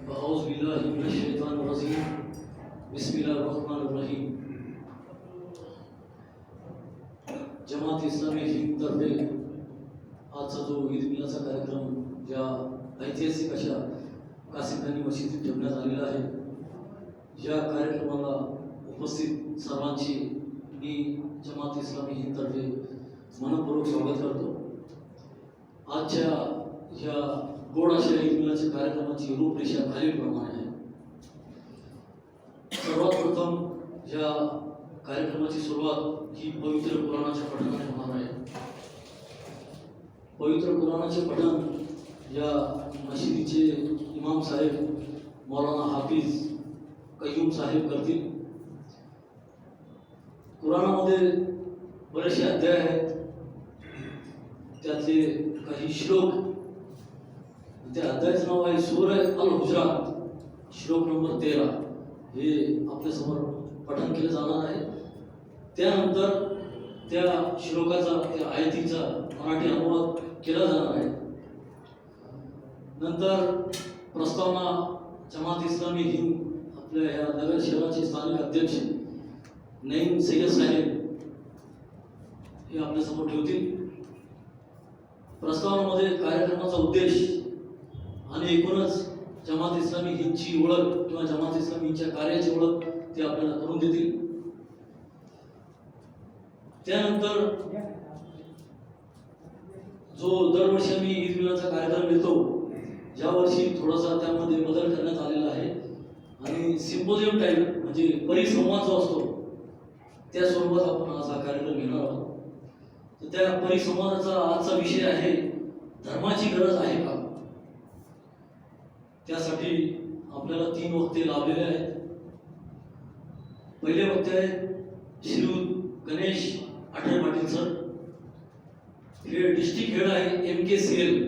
अऊज़ु बिल्लाहि मिनश शैतानिर रजीम बिस्मिल्लाहिर रहमानिर रहीम। जमात इस्लामी हिंद तर्फे आजचा जो ईद मिलाचा कार्यक्रम ज्या ऐतिहासिक अशा कासिमखानी मशिदीत ठेवण्यात आलेला आहे, या कार्यक्रमाला उपस्थित सर्वांची मी जमात इस्लामी हिंद तर्फे मनपूर्वक स्वागत करतो। आजच्या ह्या गोड अशा ईद मिलाच्या कार्यक्रमाची रूपरेषा खालीलप्रमाणे आहे। सर्वात प्रथम या कार्यक्रमाची सुरुवात ही पवित्र कुराणाच्या पठणाने होणार आहे। पवित्र कुराणाचे पठण या मशिदीचे इमाम साहेब मौलाना हाफिज कय्यूम साहेब करतील। कुराणामध्ये बरेचसे अध्याय आहेत, त्यातले काही श्लोक, त्या अध्यायाचं नाव आहे सूरह अल हुजरात, श्लोक नंबर 13 हे आपल्यासमोर पठण केलं जाणार आहे। त्यानंतर त्या श्लोकाचा, त्या आयतीचा मराठी अनुवाद केला जाणार आहे। नंतर प्रस्तावना जमात इस्लामी हिंद आपल्या ह्या नगर शहराचे स्थानिक अध्यक्ष नईम सय्यद साहेब हे आपल्यासमोर ठेवतील। प्रस्तावनामध्ये कार्यक्रमाचा उद्देश आणि एकूणच जमात इस्लामी हिंदची ओळख किंवा जमात इस्लामी हिंदच्या कार्याची ओळख ते आपल्याला करून देतील। त्यानंतर जो दरवर्षी आम्ही ईद मिलाचा कार्यक्रम घेतो, यावर्षी थोडासा त्यामध्ये बदल करण्यात आलेला आहे आणि सिम्पोजियम टाईप म्हणजे परिसंवाद जो असतो त्या स्वरूपात आपण आज हा कार्यक्रम घेणार आहोत। तर त्या परिसंवादाचा आजचा विषय आहे, धर्माची गरज आहे का? त्यासाठी आपल्याला 3 वक्ते लाभलेले आहेत। पहिले वक्ते आहेत श्रीयुत गणेश आठरे पाटील सर, हे डिस्ट्रिक्ट हेड आहे MKCL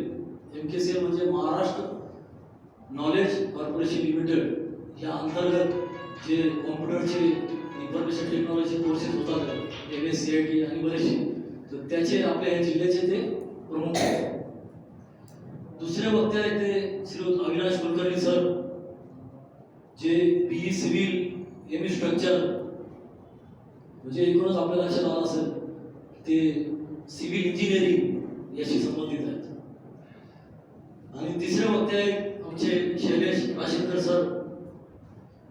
म्हणजे महाराष्ट्र नॉलेज कॉर्पोरेशन लिमिटेड या अंतर्गत जे कॉम्प्युटरचे इन्फॉर्मेशन टेक्नॉलॉजी कोर्सेस होतात MSCIT आणि बरेचसे, तर त्याचे आपल्या या जिल्ह्याचे ते प्रमुख आहेत। दुसरे वक्ते आहेत ते श्रीयुत अविनाश कुलकर्णी सर, जे BE सिव्हिल ME स्ट्रक्चर म्हणजे एकूणच आपल्या लक्षात आलं असेल ते सिव्हिल इंजिनिअरिंग याशी संबंधित आहेत। आणि तिसरे वक्ते आहेत आमचे शैलेश राशेकर सर,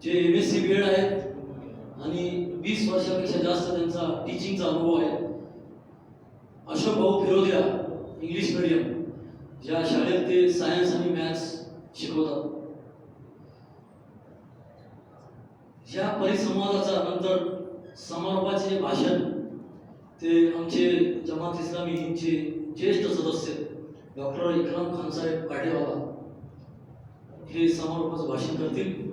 जे MSc BEd आहेत आणि 20 वर्षापेक्षा जास्त त्यांचा टीचिंगचा अनुभव आहे। अशोक भाऊ फिरोदिया इंग्लिश मीडियम या शाळेत ते सायन्स आणि मॅथ्स शिकवतात। या परिसंवादाचा नंतर समारोपाचे भाषण ते आमचे जमात इस्लामी हिंदचे ज्येष्ठ सदस्य डॉक्टर इकराम खान साहेब काटेवाला हे समारोपाचं भाषण करतील।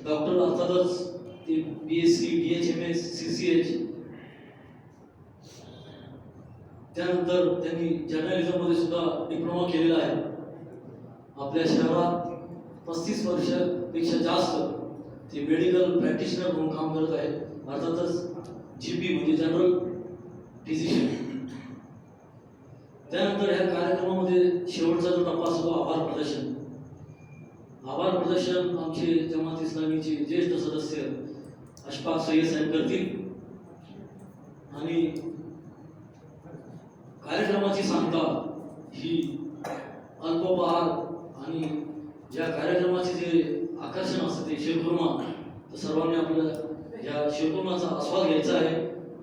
डॉक्टर अर्थातच ते BSc BHMS CCH, त्यानंतर त्यांनी जर्नलिझम मध्ये सुद्धा डिप्लोमा केलेला आहे। आपल्या शहरात 35 वर्षापेक्षा जास्त ते मेडिकल प्रॅक्टिशनर म्हणून काम करत आहेत, अर्थातच GP म्हणजे जनरल फिजिशियन। त्यानंतर ह्या कार्यक्रमामध्ये शेवटचा जो टप्पा असतो आभार प्रदर्शन। आभार प्रदर्शन आमचे जमात इस्लामीचे ज्येष्ठ सदस्य अशफाक सय्यद साहेब करतील आणि कार्यक्रमाची सांगता ही अल्पोपहार आणि या कार्यक्रमाचे जे आकर्षण असतं ते शिरखुर्मा, तर सर्वांनी आपल्याला या शिरखुर्माचा आस्वाद घ्यायचा आहे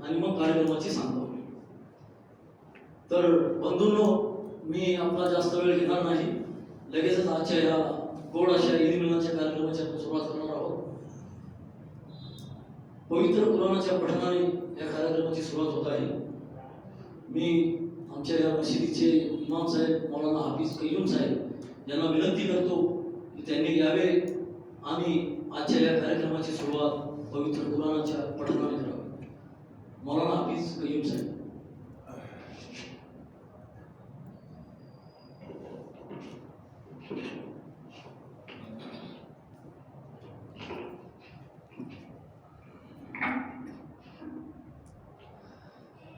आणि मग कार्यक्रमाची सांगता होईल। तर बंधूंनो, मी आपला जास्त वेळ घेणार नाही, लगेचच आजच्या या गोड अशा ईद मिलाच्या कार्यक्रमाची आपण सुरुवात करणार आहोत। पवित्र कुराणाच्या पठणाने या कार्यक्रमाची सुरुवात होत आहे। मी आमच्या या मशिदीचे इमाम साहेब मौलाना हाफिज कय्यूम साहेब यांना विनंती करतो की त्यांनी यावे आणि आजच्या या कार्यक्रमाची सुरुवात पवित्र कुराणाच्या पठणाने करावी। मौलाना हाफिज कय्यूम साहेब।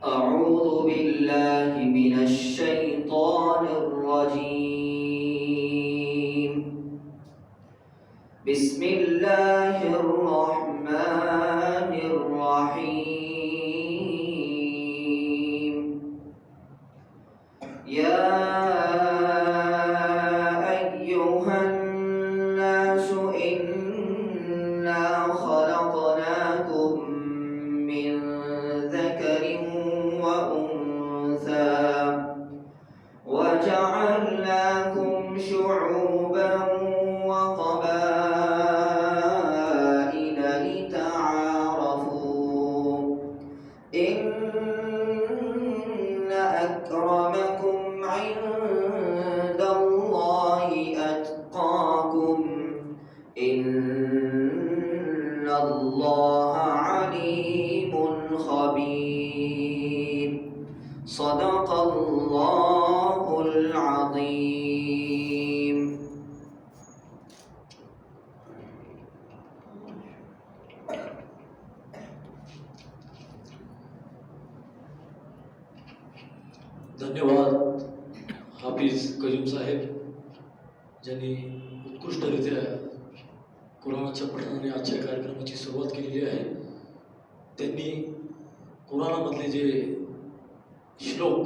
أعوذ بالله من الشيطان الرجيم بسم الله الرحمن الرحيم يا أيها الناس إنا خلقناكم من ذكر وأنثى وجعلناكم شعوبا وقبائل لتعارفوا إن أكرمكم عند الله أتقاكم إن الله عليم خبير صدق الله العظيم. धन्यवाद हाफिज कयूम साहेब ज्यांनी उत्कृष्टरित्या कुराणाच्या पठणाने आजच्या कार्यक्रमाची सुरुवात केलेली आहे. त्यांनी कुराणामधले जे श्लोक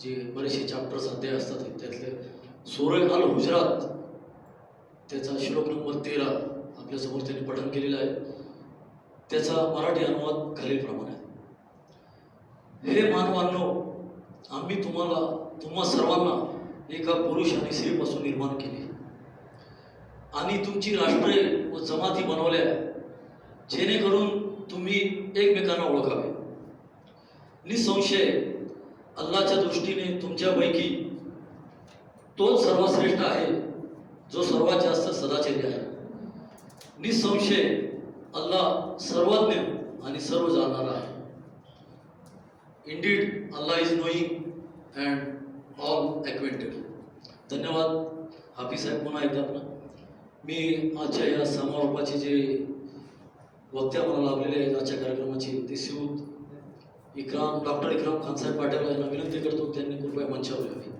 जे बरेचसे चॅप्टर्स अध्याय असतात त्यातले सूरह अल हुजरात त्याचा श्लोक नंबर 13 आपल्यासमोर त्यांनी पठण केलेलं आहे. त्याचा मराठी अनुवाद खालीलप्रमाणे आहे. हे मानवांनो, आम्ही तुम्हा सर्वांना एका पुरुष आणि स्त्रीपासून निर्माण केले आणि तुमची राष्ट्रे व जमाती बनवल्या जेणेकरून तुम्ही एकमेकांना ओळखावे. निसंशय अल्लाच्या दृष्टीने तुमच्यापैकी तोच सर्वश्रेष्ठ आहे जो सर्वात जास्त सदाचारी आहे. निसंशय अल्लाह सर्वज्ञ आणि सर्व जाणणारा आहे. Indeed, Allah is knowing and all acquainted. धन्यवाद हाफिज साहेब. पुन्हा एकदा आपण मी आजच्या या समारोपाचे जे वक्ते आम्हाला लाभलेले आहेत आजच्या कार्यक्रमाचे ते सिऊद डॉक्टर इकराम खान साहेब पाटील यांना विनंती करतो त्यांनी कृपया मंचावर यावे.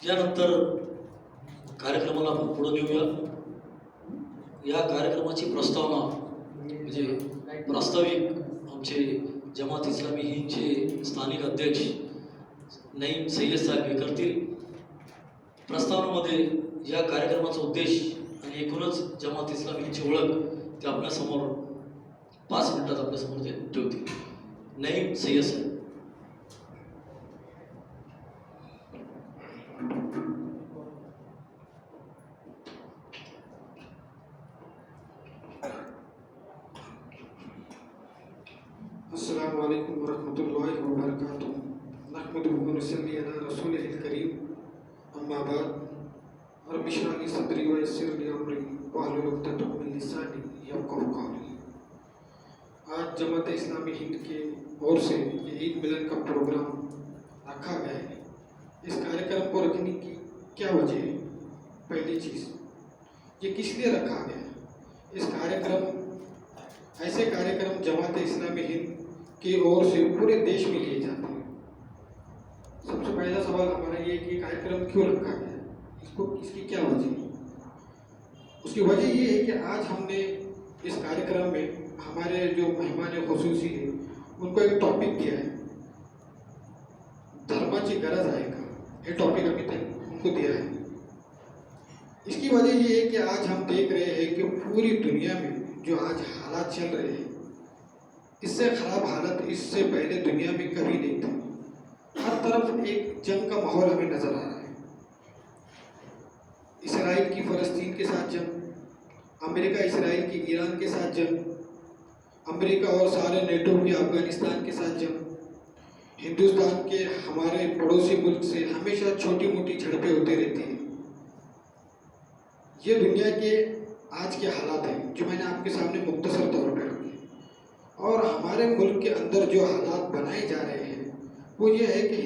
यानंतर कार्यक्रमाला आपण पुढे नेऊया. या कार्यक्रमाची प्रस्तावना म्हणजे प्रास्ताविक आमचे जमात इस्लामी हिंदचे स्थानिक अध्यक्ष नईम सय्यद साहेब हे करतील. प्रस्तावनेमध्ये या कार्यक्रमाचा उद्देश आणि एकूणच जमात इस्लामी हिंदची ओळख ते आपल्यासमोर 5 मिनिटात आपल्यासमोर ते ठेवतील. नईम सय्यद साहेब. अस्सलामु अलैकुम वरहमतुल्लाहि वबरकातुहू. नहमदुहु व नसल्ली अला रसूलिहिल करीम. अम्मा बाद. रब्बि इश्रह ली सदरी व यस्सिर ली अमरी वहलुल उक़दतम मिन लिसानी यफ़क़हू क़ौली. आज जमात इस्लामी हिंद के ओर से ये ईद मिलन का प्रोग्राम रखा गया है. इस कार्यक्रम को रखने की क्या वजह है? पहली चीज़, ये किस लिए रखा गया है? ऐसे कार्यक्रम जमात इस्लामी हिंद की ओर से पूरे देश में लिए जाते हैं. सबसे पहला सवाल हमारा ये कि कार्यक्रम क्यों रखा गया, इसकी क्या वजह है? उसकी वजह ये है कि आज हमने इस कार्यक्रम में हमारे जो मेहमान खुसूसी है उनको एक टॉपिक दिया है, धर्माची गरज आहे का, ये टॉपिक अभी तक उनको दिया है. इसकी वजह ये है कि आज हम देख रहे हैं कि पूरी दुनिया में जो आज हालात चल रहे हैं, इससे ख़राब हालत इससे पहले दुनिया में कभी नहीं थी. हर तरफ एक जंग का माहौल हमें नज़र आ रहा है. इसराइल की फ़लस्तीन के साथ जंग, अमेरिका इसराइल की ईरान के साथ जंग, अमेरिका और सारे नेटो के अफ़गानिस्तान के साथ जंग, हिंदुस्तान के हमारे पड़ोसी मुल्क से हमेशा छोटी मोटी झड़पें होती रहती हैं. ये दुनिया के आज के हालात हैं जो मैंने आपके सामने मुख्तसर तौर पर रखे. और हमारे मुल्क के अंदर जो हालात बनाए जा रहे हैं वो ये है कि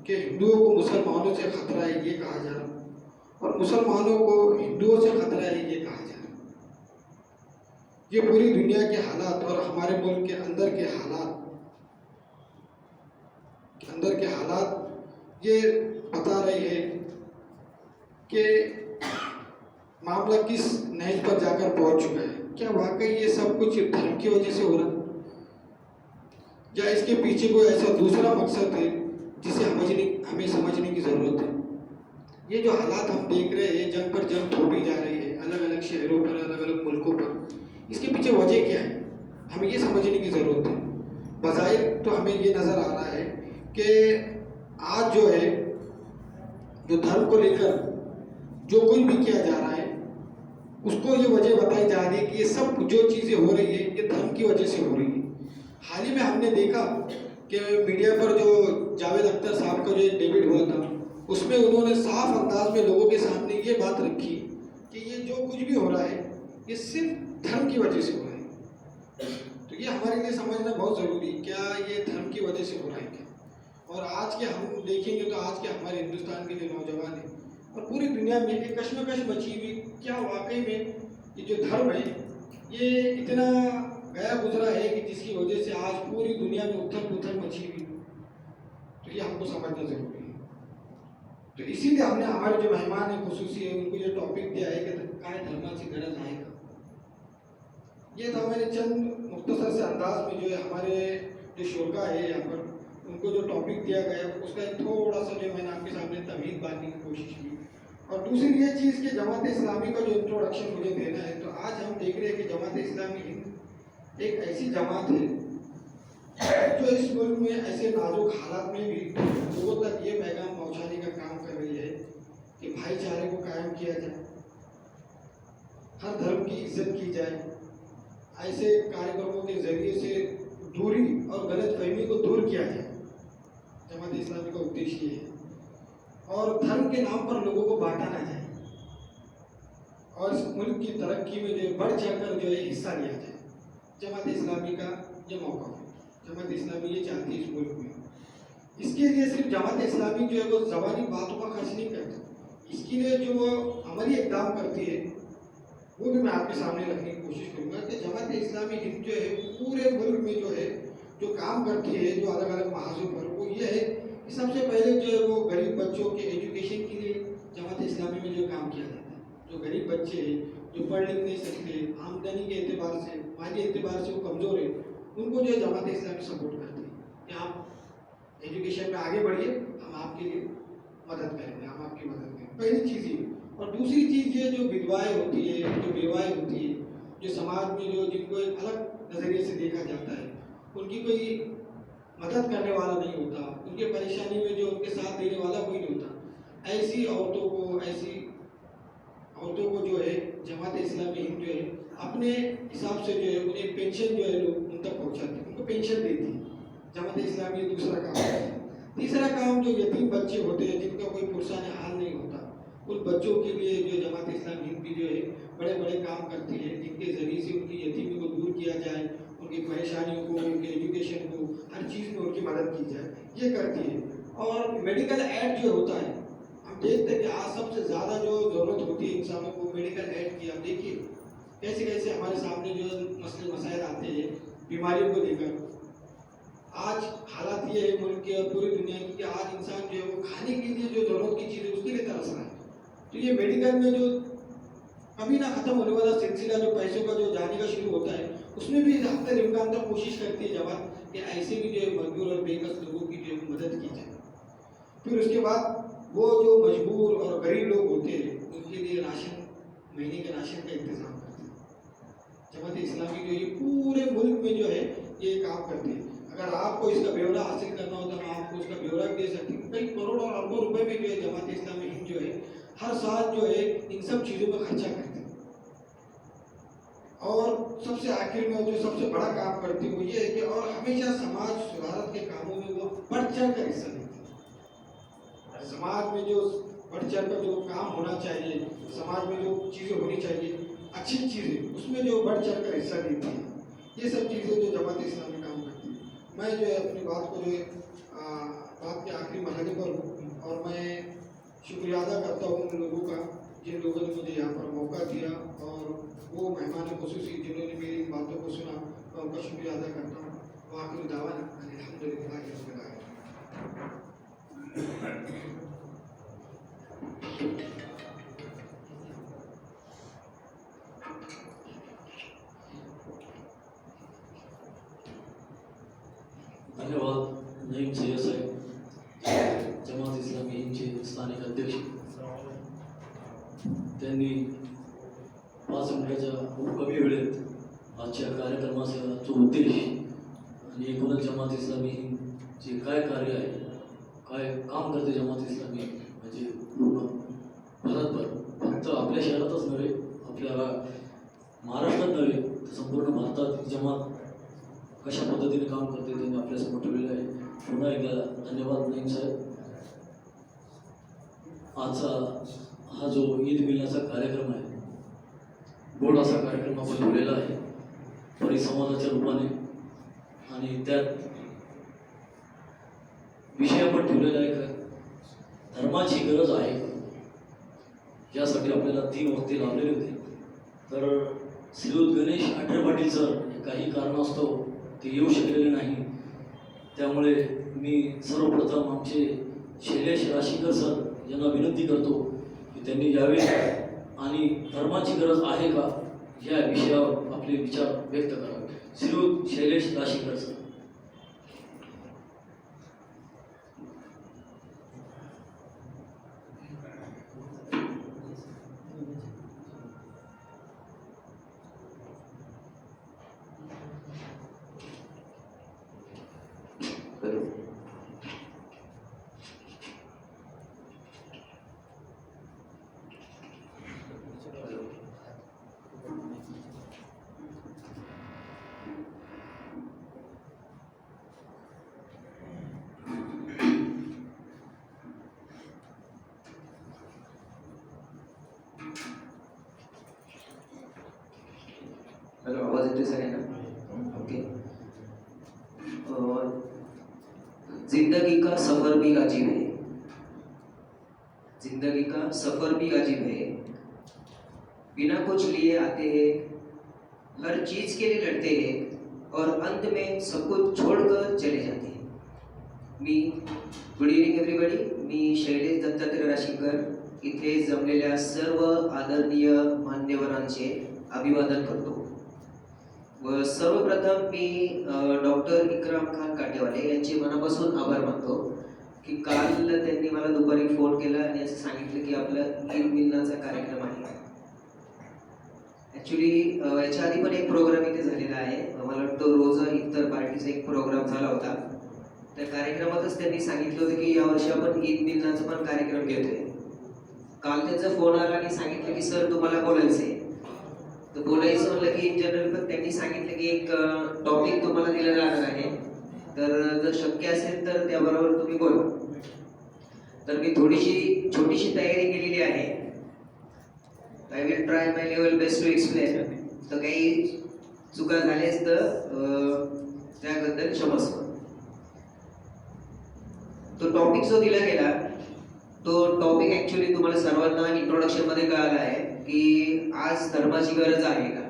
हिंदुओं को मुसलमानों से ख़तरा है ये कहा जा रहा है, और मुसलमानों को हिंदुओं से ख़तरा है ये कहा जा रहा है. ये पूरी दुनिया के हालात और हमारे मुल्क के अंदर के हालात اندر کے حالات یہ بتا رہے ہیں کہ معاملہ کس نہج پر جا کر پہنچ چکا ہے. کیا واقعی یہ سب کچھ دھرم کی وجہ سے ہو رہا ہے یا اس کے پیچھے کوئی ایسا دوسرا مقصد ہے جسے ہمیں سمجھنے کی ضرورت ہے؟ یہ جو حالات ہم دیکھ رہے ہیں، جنگ پر جنگ تھوپی جا رہی ہے الگ الگ شہروں پر، الگ الگ ملکوں پر، اس کے پیچھے وجہ کیا ہے ہمیں یہ سمجھنے کی ضرورت ہے. بظاہر تو ہمیں یہ نظر آ رہا ہے کہ آج جو ہے جو دھرم کو لے کر جو کچھ بھی کیا جا رہا ہے اس کو یہ وجہ بتائی جا رہی ہے کہ یہ سب جو چیزیں ہو رہی ہے یہ دھرم کی وجہ سے ہو رہی ہے. حال ہی میں ہم نے دیکھا کہ میڈیا پر جو جاوید اختر صاحب کا جو ڈیبیٹ ہوا تھا اس میں انہوں نے صاف انداز میں لوگوں کے سامنے یہ بات رکھی کہ یہ جو کچھ بھی ہو رہا ہے یہ صرف دھرم کی وجہ سے ہو رہا ہے. تو یہ ہمارے لیے سمجھنا بہت ضروری ہے، کیا یہ دھرم کی وجہ سے ہو رہا ہے کیا؟ اور آج کے ہم دیکھیں گے تو آج کے ہمارے ہندوستان کے جو نوجوان ہیں اور پوری دنیا میں ایک کشمکش مچی ہوئی، کیا واقعی میں یہ جو دھرم ہے یہ اتنا گیا گزرا ہے کہ جس کی وجہ سے آج پوری دنیا میں اتھل پتھل مچی ہوئی؟ تو یہ ہم کو سمجھنا ضروری ہے. تو اسی لیے ہم نے ہمارے جو مہمان ہیں خصوصی ہے ان کو یہ ٹاپک دیا ہے کہ کائے دھرماची گرج आहे का. یہ تھا میں نے چند مختصر سے انداز میں جو ہے ہمارے جو شرکا ہے یہاں پر ان کو جو ٹاپک دیا گیا اس کا ایک تھوڑا سا جو میں نے آپ کے سامنے تمہید باندھنے کی کوشش کی. اور دوسری یہ چیز کہ جماعت اسلامی کا جو انٹروڈکشن مجھے دینا ہے، تو آج ہم دیکھ رہے ہیں کہ جماعت اسلامی ہند ایک ایسی جماعت ہے جو اس ملک میں ایسے نازک حالات میں بھی لوگوں تک یہ پیغام پہنچانے کا کام کر رہی ہے کہ بھائی چارے کو قائم کیا جائے، ہر دھرم کی عزت کی جائے. ایسے کاریہ کے ذریعے سے دوری اور غلط فہمی کو دور کیا جائے. جماعت اسلامی کا ادیش یہ ہے. اور دھرم کے نام پر لوگوں کو بانٹا نہ جائے اور اس ملک کی ترقی میں جو بڑھ چڑھ کر جو ہے حصہ لیا جائے. جماعت اسلامی کا یہ موقع ہے. جماعت اسلامی یہ چاہتی ہے اس ملک میں. اس کے لیے صرف جماعت اسلامی جو ہے وہ زبانی باتوں کا خرچ نہیں کرتی، اس کے لیے جو وہ عملی اقدام کرتی ہے وہ بھی میں آپ کے سامنے رکھنے کی کوشش کروں گا کہ جماعت اسلامی ہند جو ہے پورے ملک میں جو ہے جو کام کرتی ہے جو الگ الگ محاذوں پر، وہ یہ ہے کہ سب سے پہلے جو ہے وہ غریب بچوں کے ایجوکیشن کے لیے جماعت اسلامی میں جو کام کیا جاتا ہے. جو غریب بچے ہیں جو پڑھ لکھ نہیں سکتے، آمدنی کے اعتبار سے، مالی اعتبار سے وہ کمزور ہیں، ان کو جو ہے جماعت اسلامی سپورٹ کرتی ہے کہ آپ ایجوکیشن میں آگے بڑھیے، ہم آپ کے لیے مدد کریں گے، ہم آپ کی مدد کریں گے. پہلی چیز یہ. اور دوسری چیز یہ جو بدوائیں ہوتی ہے، جو بیوائیں ہوتی ہے، جو سماج میں جو جن کو ایک الگ نظریے سے دیکھا جاتا ہے، ان کی کوئی مدد کرنے والا نہیں ہوتا، ان کے پریشانی میں جو ان کے ساتھ دینے والا کوئی نہیں ہوتا، ایسی عورتوں کو جو ہے جماعت اسلامی ہند جو ہے اپنے حساب سے جو ہے انہیں پینشن جو ہے لوگ ان تک پہنچاتے ہیں، ان کو پینشن دیتی ہے جماعت اسلامی. دوسرا کام ہے. تیسرا کام جو یتیم بچے ہوتے ہیں جن کا کوئی پرسان حال نہیں ہوتا، ان بچوں کے لیے جو جماعت اسلامی ہند بھی جو ہے بڑے بڑے کام کرتی ہے جن کے ذریعے سے ان کی یتیمی کو دور کیا جائے، ان کی پریشانیوں کو، ان کے ایجوکیشن کو، ہر چیز میں ان کی مدد کی جائے، یہ کرتی ہے. اور میڈیکل ایڈ جو ہوتا ہے، ہم دیکھتے ہیں کہ آج سب سے زیادہ جو ضرورت ہوتی ہے انسانوں کو میڈیکل ایڈ کی. آپ دیکھیے کیسے کیسے ہمارے سامنے جو مسئلے مسائل آتے ہیں بیماریوں کو لے کر. آج حالات یہ ہے ملک کے اور پوری دنیا کی کہ آج انسان جو ہے وہ کھانے کے لیے جو ضرورت کی چیز ہے اس کے لیے ترس رہا ہے. تو یہ میڈیکل میں جو کبھی نہ ختم ہونے والا سلسلہ جو پیسوں کا جو جانے کا شروع ہوتا ہے، اس میں بھی حتی امکان تک کوشش کرتی ہے جماعت کہ ایسے بھی جو ہے مزدور اور بے کس لوگوں کی جو ہے مدد کی جائے. پھر اس کے بعد وہ جو مجبور اور غریب لوگ ہوتے ہیں ان کے لیے راشن، مہینے کے راشن کا انتظام کرتے ہیں. جماعت اسلامی جو یہ پورے ملک میں جو ہے یہ کام کرتے ہیں. اگر آپ کو اس کا بیورا حاصل کرنا ہوتا ہے میں آپ کو اس کا بیورا بھی دے سکتی ہوں. کئی کروڑ اور اربوں روپے میں جو ہے جماعت اسلامی ہند جو ہے ہر سال جو ہے ان سب چیزوں میں خرچہ کرتے ہیں. اور سب سے آخر میں جو سب سے بڑا کام کرتی وہ یہ ہے کہ اور ہمیشہ سماج سدھارت کے کاموں میں وہ بڑھ چڑھ کر حصہ لیتے ہیں. سماج میں جو بڑھ چڑھ کر جو کام ہونا چاہیے، سماج میں جو چیزیں ہونی چاہیے اچھی چیزیں، اس میں جو بڑھ چڑھ کر حصہ لیتی ہیں. یہ سب چیزیں جو جماعت اسلامی کام کرتی ہے. میں جو ہے اپنی بات کو جو ہے بات کے آخری مرحلے پر ہوں اور میں شکریہ ادا کرتا ہوں ان لوگوں کا جن لوگوں نے مجھے یہاں پر موقع دیا اور وہ مہمان خصوصی جنہوں نے میری ان باتوں کو سنا، میں ان کا شکریہ ادا کرتا ہوں. وآخر دعوانا الحمدللہ رب العالمین. धन्यवाद नईम सय्यद साहेब, जमात इस्लामी हिंदचे स्थानिक अध्यक्ष. त्यांनी 5 मिनिटाच्या खूप कमी वेळेत आजच्या कार्यक्रमाचा उद्देश आणि एकूणच जमात इस्लामी हिंदचे काय कार्य आहे, काय काम करते जमात इस्लामी म्हणजे पूर्ण भारतभर, फक्त आपल्या शहरातच नव्हे, आपल्या महाराष्ट्रात नव्हे तर संपूर्ण भारतात जमात कशा पद्धतीने काम करते त्यांनी आपल्यासमोर ठेवलेलं आहे. पुन्हा एकदा धन्यवाद नईम साहेब. आजचा हा जो ईद मिलनाचा कार्यक्रम आहे, गोड असा कार्यक्रम आपण ठेवलेला आहे परिसंवादाच्या रूपाने, आणि त्यात विषय आपण ठेवलेला आहे का धर्माची गरज आहे का, यासाठी आपल्याला 3 वक्ते लावलेले होते. तर श्रीयुत गणेश आठरे पाटील सर काही कारणास्तव ते येऊ शकलेले नाही, त्यामुळे मी सर्वप्रथम आमचे शैलेश राशीकर सर यांना विनंती करतो की त्यांनी यावे आणि धर्माची गरज आहे का या विषयावर आपले विचार व्यक्त करावे. श्रीयुत शैलेश राशीकर सर. हॅलो, आवाज येतोय सगळ्यांना? ओके. जिंदगी का सफर भी अजीब है, जिंदगी का सफर भी अजीब है, बिना कुछ लिए आते हैं, हर चीज के लिए लड़ते हैं और अंत में सब कुछ छोड़कर चले जाते हैं. Good evening everybody. मी शैलेश दत्तात्रय राशीकर इथे जमलेल्या सर्व आदरणीय मान्यवरांचे अभिवादन करतो. व सर्वप्रथम मी डॉक्टर इकराम खान काटेवाले यांचे मनापासून आभार मानतो की काल त्यांनी मला दुपारी फोन केला आणि असं सांगितलं की आपला ईद मिलनाचा कार्यक्रम आहे. ॲक्च्युली याच्या आधी पण एक प्रोग्राम इथे झालेला आहे, मला वाटतं रोजा इफ्तार पार्टीचा एक प्रोग्राम झाला होता. त्या कार्यक्रमातच त्यांनी सांगितलं होतं की यावर्षी आपण ईद मिलनाचा पण कार्यक्रम घेतोय. काल त्यांचा फोन आला आणि सांगितलं की सर तुम्हाला बोलायचं आहे. तर बोलायचं म्हणलं की इन जनरल पण त्यांनी सांगितलं की एक टॉपिक तुम्हाला दिला जाणार आहे, तर जर शक्य असेल तर त्याबरोबर तुम्ही बोला. तर मी थोडीशी छोटीशी तयारी केलेली आहे. I will try my level best to explain. तर काही चुका झाल्यास तर त्याबद्दल क्षमस्व. तो टॉपिक जो दिला गेला तो टॉपिक ॲक्च्युली तुम्हाला सर्वांना इंट्रोडक्शनमध्ये कळाला आहे की आज धर्माची गरज आहे का,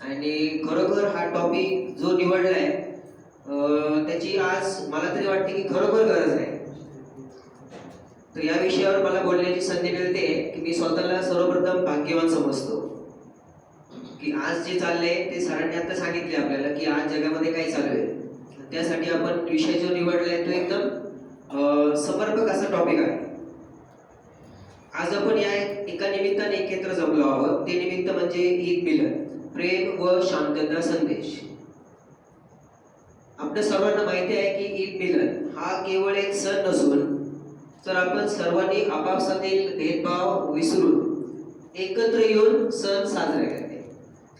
आणि खरोखर हा टॉपिक जो निवडला आहे त्याची आज मला तरी वाटते की खरोखर गरज आहे. तर या विषयावर मला बोलण्याची संधी मिळते की मी स्वतःला सर्वप्रथम भाग्यवान समजतो की आज जे चाललंय ते सरांनी आता सांगितले आपल्याला की आज जगामध्ये काय चालू आहे. त्यासाठी आपण विषय जो निवडलाय तो एकदम समर्पक असा टॉपिक आहे. आज आपण या एका निमित्ताने एकत्र जमलो आहोत. ते निमित्त म्हणजे ईद मिलन, प्रेम व शांतता संदेश. आपल्या सर्वांना माहिती आहे की ईद मिलन हा केवळ एक सण नसून तर आपण सर्वांनी आपापसातील भेदभाव विसरून एकत्र येऊन सण साजरे करते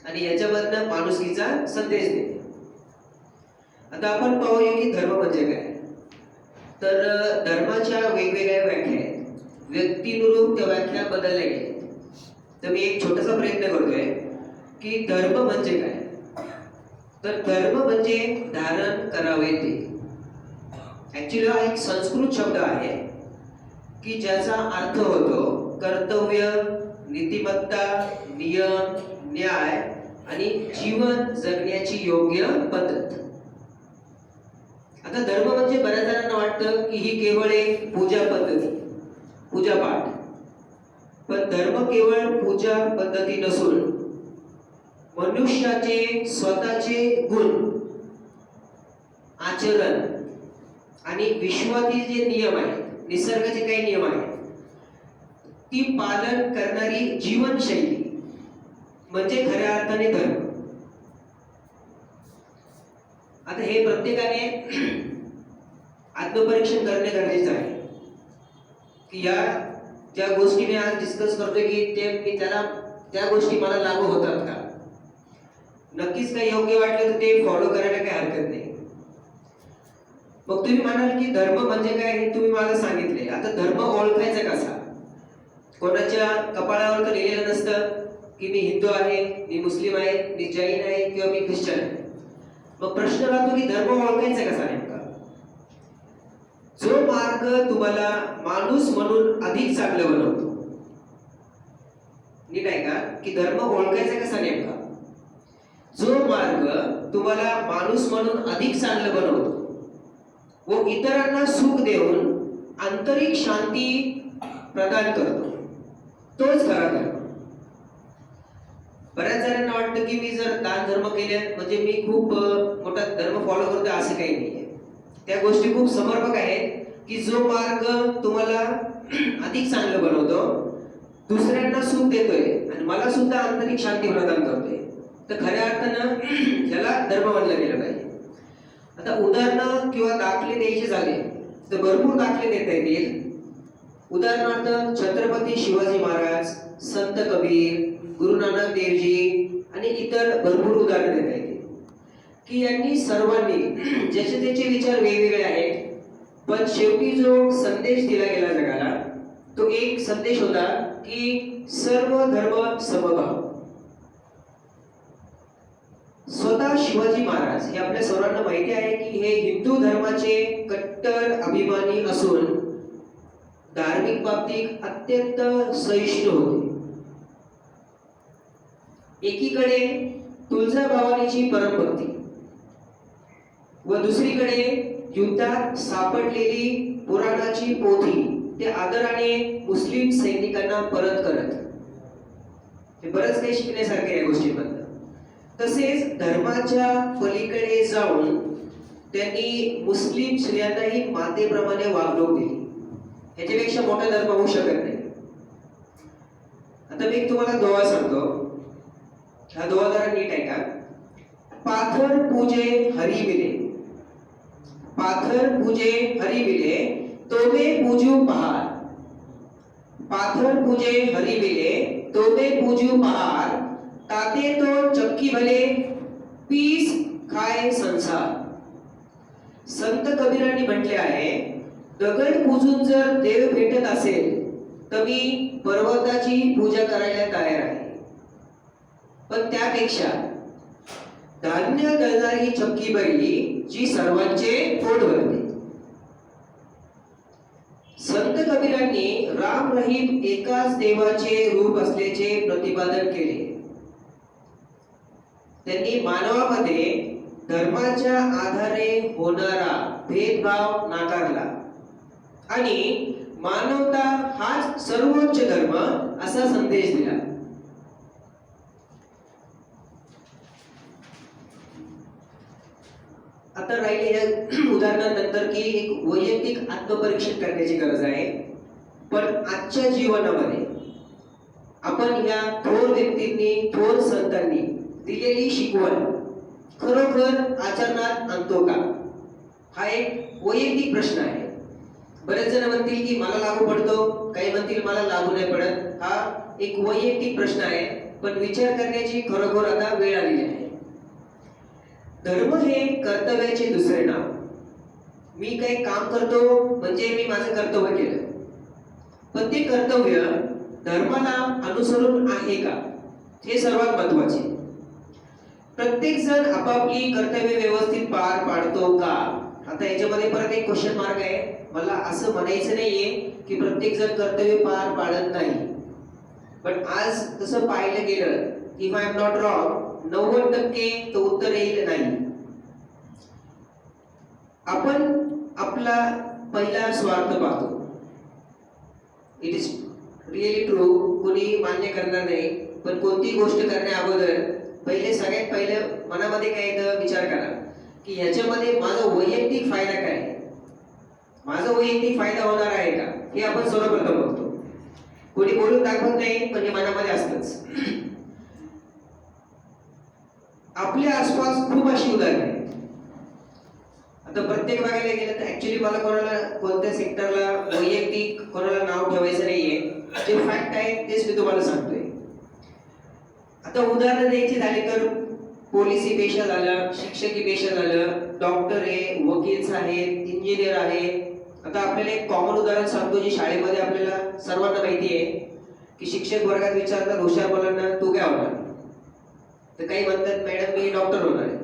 आणि याच्याबद्दल माणुसकीचा संदेश देते. आता आपण पाहूया की धर्म म्हणजे काय. तर धर्माच्या वेगवेगळ्या व्याख्या आहेत. व्यक्तीनुरूप त्या व्याख्या बदलल्या गेल्या. तर मी एक छोटासा प्रयत्न करतोय की धर्म म्हणजे काय. तर धर्म म्हणजे धारण करावे ते. ऍक्च्युली हा एक संस्कृत शब्द आहे की ज्याचा अर्थ होतो कर्तव्य, नीतिमत्ता, नियम, न्याय आणि जीवन जगण्याची योग्य पद्धत. आता धर्म म्हणजे बऱ्याच जणांना वाटतं की ही केवळ एक पूजा पद्धती, पूजा पाठ. पण धर्म केवळ पूजा पद्धती नसून मनुष्याचे स्वतःचे गुण, आचरण आणि विश्वातील जे नियम आहेत, निसर्गाचे काही नियम आहेत, ती पालन करणारी जीवनशैली म्हणजे खऱ्या अर्थाने धर्म. आता हे प्रत्येकाने आत्मपरीक्षण करणे गरजेचं आहे की या ज्या गोष्टी मी आज डिस्कस करतोय की ते मी त्या गोष्टी मला लागू होतात का. नक्कीच काही योग्य वाटलं तर ते फॉलो करायला काही हरकत नाही. मग तुम्ही म्हणाल की धर्म म्हणजे काय हे तुम्ही मला सांगितले. आता धर्म ओळखायचा कसा. कोणाच्या कपाळावर तर लिहिलेलं नसतं की मी हिंदू आहे, मी मुस्लिम आहे, मी जैन आहे किंवा मी ख्रिश्चन आहे. मग प्रश्न राहतो की धर्म ओळखायचा कसा नेमका. जो मार्ग तुम्हाला माणूस म्हणून अधिक चांगलं बनवतो. नीट आहे का की धर्म ओळखायचा कसा नेमका. जो मार्ग तुम्हाला माणूस म्हणून अधिक चांगलं बनवतो व इतरांना सुख देऊन आंतरिक शांती प्रदान करतो, तोच खरा धर्म. बऱ्याच जणांना वाटतं की मी जर दान धर्म केले म्हणजे मी खूप मोठा धर्म फॉलो करतो, असं काही नाहीये. त्या गोष्टी खूप समर्पक आहेत की जो मार्ग तुम्हाला अधिक चांगलं बनवतो, दुसऱ्यांना सुख देतोय आणि मला सुद्धा आंतरिक शांती प्रदान करतोय, तर खऱ्या अर्थानं याला धर्म मानलं गेलं पाहिजे. आता उदाहरणं किंवा दाखले द्यायचे झाले तर भरपूर दाखले देता येतील. उदाहरणार्थ छत्रपती शिवाजी महाराज, संत कबीर, गुरु नानक देवजी आणि इतर भरपूर उदाहरणं देता येतील की यांनी सर्वांनी ज्याचे त्याचे विचार वेगवेगळे आहेत, पण शेवटी जो संदेश दिला गेला जगाला तो एक संदेश होता की सर्व धर्म समभाव. स्वतः शिवाजी महाराज हे आपल्या सर्वांना माहिती आहे की हे हिंदू धर्माचे कट्टर अभिमानी असून धार्मिक बाबतीत अत्यंत सहिष्णू होते. एकीकडे तुळजाभवानीची परमभक्ती व दुसरीकडे युद्धात सापडलेली पुराणाची पोथी ते आदराने मुस्लिम सैनिकांना परत करत. हे बरंच काही शिकण्यासारखे या गोष्टींमधलं. तसेच धर्माच्या पलीकडे जाऊन त्यांनी मुस्लिम स्त्रियांनाही मातेप्रमाणे वागणूक दिली. ह्याच्यापेक्षा मोठा धर्म होऊ शकत नाही. आता मी तुम्हाला दोहा सांगतो, हा दोहा जरा नीट आहे का. पाथर पूजे हरी मिले, पाथर पूजे हरी मिले तोबे पूजू पहार. पाथर पूजे हरी मिले तोबे पूजू पहार, ताते तो चक्की भले पीस खाय संसार. संत कबीरांनी म्हटले आहे, दगड पूजून जर देव भेटत असेल तर मी पर्वताची पूजा करायला तयार आहे, पण त्यापेक्षा धान्य दळणारी चक्की बरी जी सर्वांचे पोट भरते. संत कबीरांनी राम रहीम एकाच देवाचे रूप असल्याचे प्रतिपादन केले. त्यांनी मानवामध्ये धर्माच्या आधारे होणारा भेदभाव नाकारला आणि मानवता हाच सर्वोच्च धर्म असा संदेश दिला. आता राहिले या उदाहरणानंतर की एक वैयक्तिक आत्मपरीक्षण करण्याची गरज आहे. पण आजच्या जीवनामध्ये आपण या थोर व्यक्तींनी, थोर संतांनी दिलेली शिकवण खरोखर आचरणात आणतो का, हा एक वैयक्तिक प्रश्न आहे. बरेच जण म्हणतील की मला लागू पडतो, काही म्हणतील मला लागू नाही पडत. हा एक वैयक्तिक प्रश्न आहे, पण विचार करण्याची खरोखर आता वेळ आलेली आहे. धर्म हे कर्तव्याचे दुसरे नाव. मी काही काम करतो म्हणजे मी माझं कर्तव्य केलं, पण ते कर्तव्य धर्माला अनुसरून आहे का, हे सर्वात महत्वाचे. प्रत्येक जण आपापली कर्तव्य व्यवस्थित पार पाडतो का. आता याच्यामध्ये परत एक क्वेश्चन मार्क आहे. मला असं म्हणायचं नाहीये की प्रत्येक जण कर्तव्य पार पाडत नाही, पण आज तसं पाहिलं गेलं, if I am not wrong, 90% तो उत्तर येईल नाही. आपण आपला पहिला स्वार्थ पाहतो. It is really true. कोणी मान्य करणार नाही, पण कोणती गोष्ट करण्या अगोदर सगळ्यात पहिलं मनामध्ये काय येतं, विचार करा की ह्याच्यामध्ये माझा वैयक्तिक फायदा काय आहे, माझा वैयक्तिक फायदा होणार आहे का, हे आपण सर्वप्रथम बघतो. कोणी बोलून दाखवत नाही, पण हे मनामध्ये असतंच. आपल्या आसपास खूप अशी उदाहरणे आहेत. आता प्रत्येक बघायला गेलं तर ऍक्च्युली मला कोणाला कोणत्या सेक्टरला वैयक्तिक कोणाला नाव ठेवायचं नाहीये. जे फॅक्ट आहे तेच मी तुम्हाला सांगतोय. आता उदाहरण द्यायची झाली तर पोलिसी पेशा झालं, शिक्षकी पेशा झालं, डॉक्टर आहे, वकील आहेत, इंजिनियर आहे. आता आपल्याला एक कॉमन उदाहरण सांगतो जे शाळेमध्ये आपल्याला सर्वांना माहिती आहे की शिक्षक वर्गात विचारतात हुशार मुलांना तू काय होणार, तर काही म्हणतात मॅडम मी डॉक्टर होणार आहे,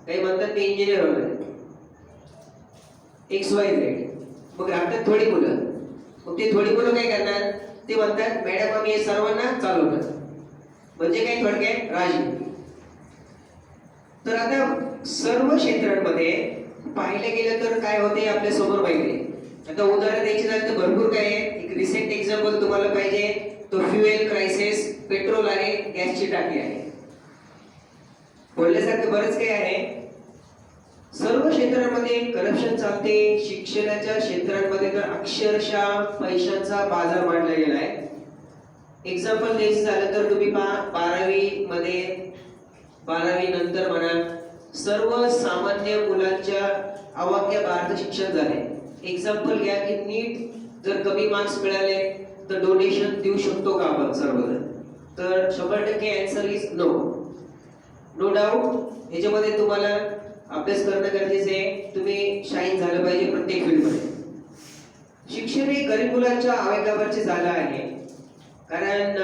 काही म्हणतात मी इंजिनियर होणार आहे. XYZ. मग राहतात थोडी मुलं, मग ते थोडी मुलं काय करणार, ते म्हणतात मॅडम आम्ही हे सर्वांना चालवणार. म्हणजे काय थोडक्यात राजनीती. तर आता सर्व क्षेत्रांमध्ये पाहिलं गेलं तर काय होते आपल्या समोर माहिती आहे. आता उदाहरण द्यायचे झालं तर भरपूर काय आहे. एक रिसेंट एक्झाम्पल तुम्हाला पाहिजे तो फ्युएल क्रायसिस, पेट्रोल आहे, गॅसची टाकी आहे. बोलण्यासारखं बरंच काही आहे. सर्व क्षेत्रांमध्ये करप्शन चालते. शिक्षणाच्या क्षेत्रांमध्ये तर अक्षरशः पैशांचा बाजार मांडला गेलाय. एक्झाम्पल द्यायचं झालं तर तुम्ही पहा 12वी मध्ये 12वी नंतर म्हणा सर्व सामान्य मुलांच्या अवाक्या भारत शिक्षण झाले. एक्झाम्पल घ्या की नीट जर कमी मार्क्स मिळाले तर डोनेशन देऊ शकतो का आपण सर्वजण, तर 100% answer is no. No doubt ह्याच्यामध्ये तुम्हाला अभ्यास करणं गरजेचं आहे. तुम्ही शाईन झालं पाहिजे प्रत्येक फील्डमध्ये. शिक्षण हे गरीब मुलांच्या आवेगावरचे झालं आहे, कारण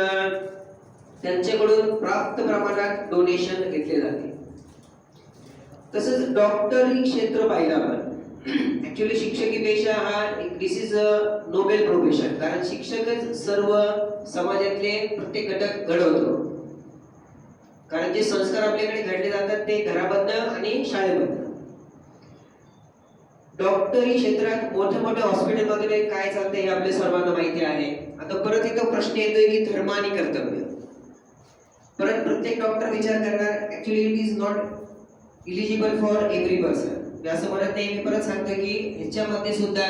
त्यांच्याकडून प्राप्त प्रमाणात डोनेशन घेतले जाते. तसंच डॉक्टरी क्षेत्र पाहिलं आपण. ऍक्च्युली शिक्षकी पेशा हा दिस इज अ नोबेल प्रोफेशन, कारण शिक्षकच सर्व समाजातले प्रत्येक घटक घडवतो. कारण जे संस्कार आपल्याकडे घडले जातात ते घराबद्दल आणि शाळेबद्दल. डॉक्टरी क्षेत्रात मोठ्या मोठ्या हॉस्पिटलमध्ये काय चालतंय हे आपल्या सर्वांना माहिती आहे. आता परत एकदा प्रश्न येतोय की धर्म आणि कर्तव्य. परत प्रत्येक डॉक्टर विचार करणार actually it is not eligible for every person. असं म्हणत नाही, मी परत सांगतो की ह्याच्यामध्ये सुद्धा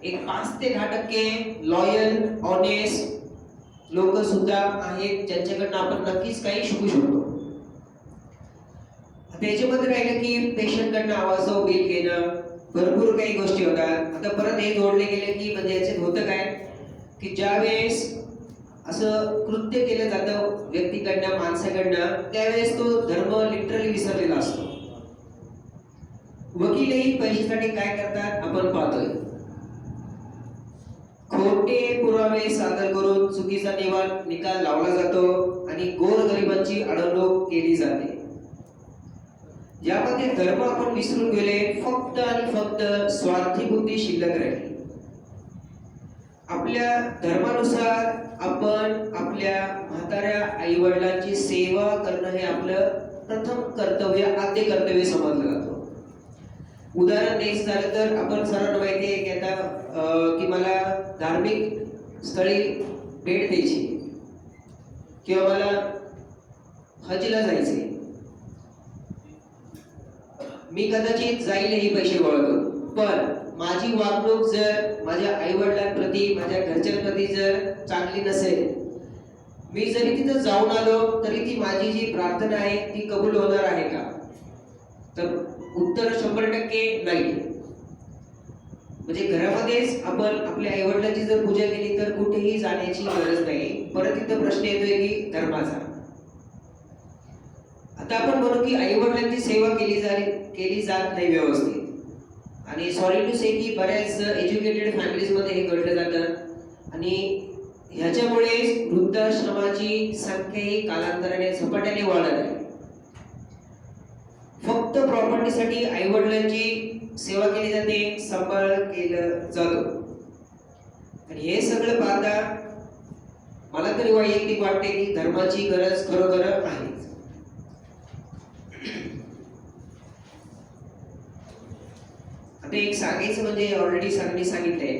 एक 5 ते 10% लॉयल ऑनेस्ट लोक सुद्धा आहेत ज्यांच्याकडनं आपण नक्कीच काही शिकू शकतो. त्याच्यामध्ये राहिलं की पेशंटकडनं आवाजावर बिल घेणं, भरपूर काही गोष्टी होतात. आता परत हे जोडले गेले की म्हणजे याच्यात होतं काय की ज्या वेळेस असं कृत्य केलं जातं व्यक्तीकडनं माणसाकडनं त्यावेळेस तो धर्म लिटरली विसरलेला असतो. वकीलही पैशासाठी काय करतात आपण पाहतोय. खोटे पुरावे सादर करून चुकीचा निकाल लावला जातो आणि गोरगरिबांची अडवणूक केली जाते. यामध्ये धर्म आपण विसरून गेले. फक्त आणि फक्त स्वार्थी बुद्धी शिल्लक राहिली. आपल्या धर्मानुसार आपण आपल्या म्हाताऱ्या आई वडिलांची सेवा करणं हे आपलं प्रथम कर्तव्य, आद्य कर्तव्य समजलं जातं. उदाहरण द्यायचं झालं तर आपण सर्वांना माहिती आहे की आता की मला धार्मिक स्थळी भेट द्यायची किंवा मला हजला जायचे, मी कदाचित जाईल ही पैसे गोळा करून, पण माझी वागणूक जर माझ्या आई वडिलांप्रती माझ्या घरच्यांप्रती जर चांगली नसेल, मी जरी तिथं जाऊन आलो तरी ती माझी जी प्रार्थना आहे ती कबूल होणार आहे का, तर उत्तर 100% नाही. म्हणजे घरामध्येच आपण आपल्या आई वडिलांची जर पूजा केली तर कुठेही जाण्याची गरज नाही. परत इथं प्रश्न येतोय की धर्माचा. आता आपण म्हणू की आई वडिलांची सेवा केली जात नाही व्यवस्थित, आणि सॉरी टू से की बऱ्याच एज्युकेटेड फॅमिलीज मध्ये हे घडलं जातं आणि ह्याच्यामुळे वृद्धाश्रमाची संख्या ही कालांतराने झपाट्याने वाढत आहे. फक्त प्रॉपर्टीसाठी आई वडिलांची सेवा केली जाते, सांभाळ केलं जातो. आणि हे सगळं पाहता मला तरी वैयक्तिक वाटते की धर्माची गरज खरोखर आहे. आता एक सांगायचं म्हणजे ऑलरेडी सरांनी सांगितलंय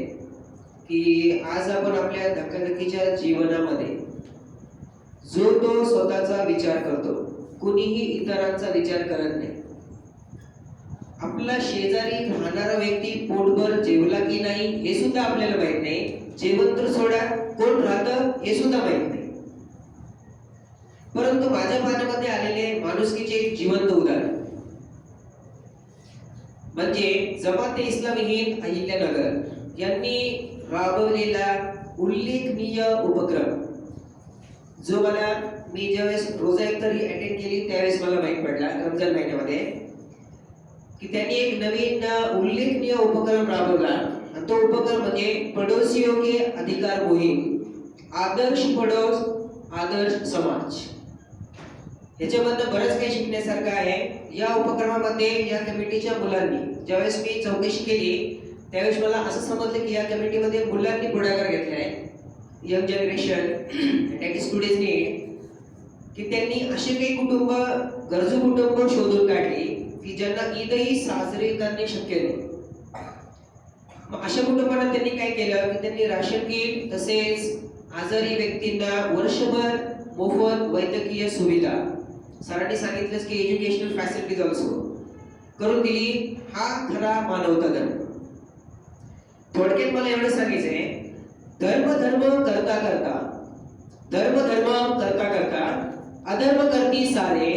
की आज आपण आपल्या धकाधकीच्या जीवनामध्ये जो तो स्वतःचा विचार करतो, कुणीही इतरांचा विचार करत नाही. आपला शेजारी राहणारा व्यक्ती पोटभर जेवला की नाही हे सुद्धा आपल्याला माहित नाही. जेवण तर सोडा, कोण राहतं हे सुद्धा माहित नाही. परंतु माझ्या पाहण्यामध्ये आलेले माणुसकीचे एक जिवंत उदाहरण म्हणजे जमाते इस्लामी हिंद अहिल्यानगर यांनी राबवलेला उल्लेखनीय उपक्रम, जो मला मी ज्यावेळेस रोजा इफ्तारी अटेंड केली त्यावेळेस मला माहित पडला रमजान महिन्यामध्ये की त्यांनी एक नवीन उल्लेखनीय उपक्रम राबवला. आणि तो उपक्रम म्हणजे पडोसियों के अधिकार मोहीम, आदर्श पडोस आदर्श समाज. याच्यामधनं बरंच काही शिकण्यासारखं आहे. या उपक्रमामध्ये या कमिटीच्या मुलांनी, ज्यावेळेस मी चौकशी केली त्यावेळेस मला असं समजलं की या कमिटीमध्ये मुलांनी पुढाकार घेतलाय, young generation that is today's need, की त्यांनी असे काही कुटुंब, गरजू कुटुंब शोधून काढली की ज्यांना ईदही साजरी करणे शक्य नाही. मग अशा कुटुंबांना त्यांनी काय केलं की त्यांनी राशन किट तसेच आजारी व्यक्तींना वर्षभर मोफत वैद्यकीय सुविधा, सरांनी सांगितलंच की एज्युकेशनल फॅसिलिटीज ऑल्सो करून दिली. हा खरा मानवता धर्म. थोडक्यात मला एवढं सांगायचंय, धर्म धर्म करता करता, धर्म धर्म करता करता अधर्म करती सारे,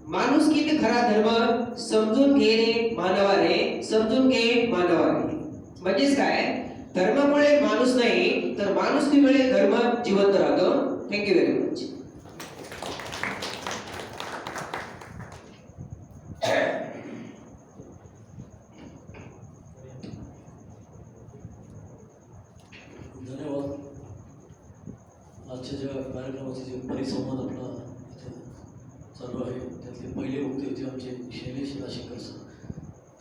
माणुसकीत खरा धर्म समजून घे रे मानवा रे, समजून घे मानवा रे. म्हणजेच काय, धर्मामुळे माणूस नाही तर माणुसकीमुळे धर्म जिवंत राहतो. Thank you very much. धन्यवाद. आजच्या ज्या कार्यक्रमाचे जे परिसंवाद आपला इथे चालू आहे त्यातले पहिले वक्ते होते आमचे शैलेश राशीकर सर.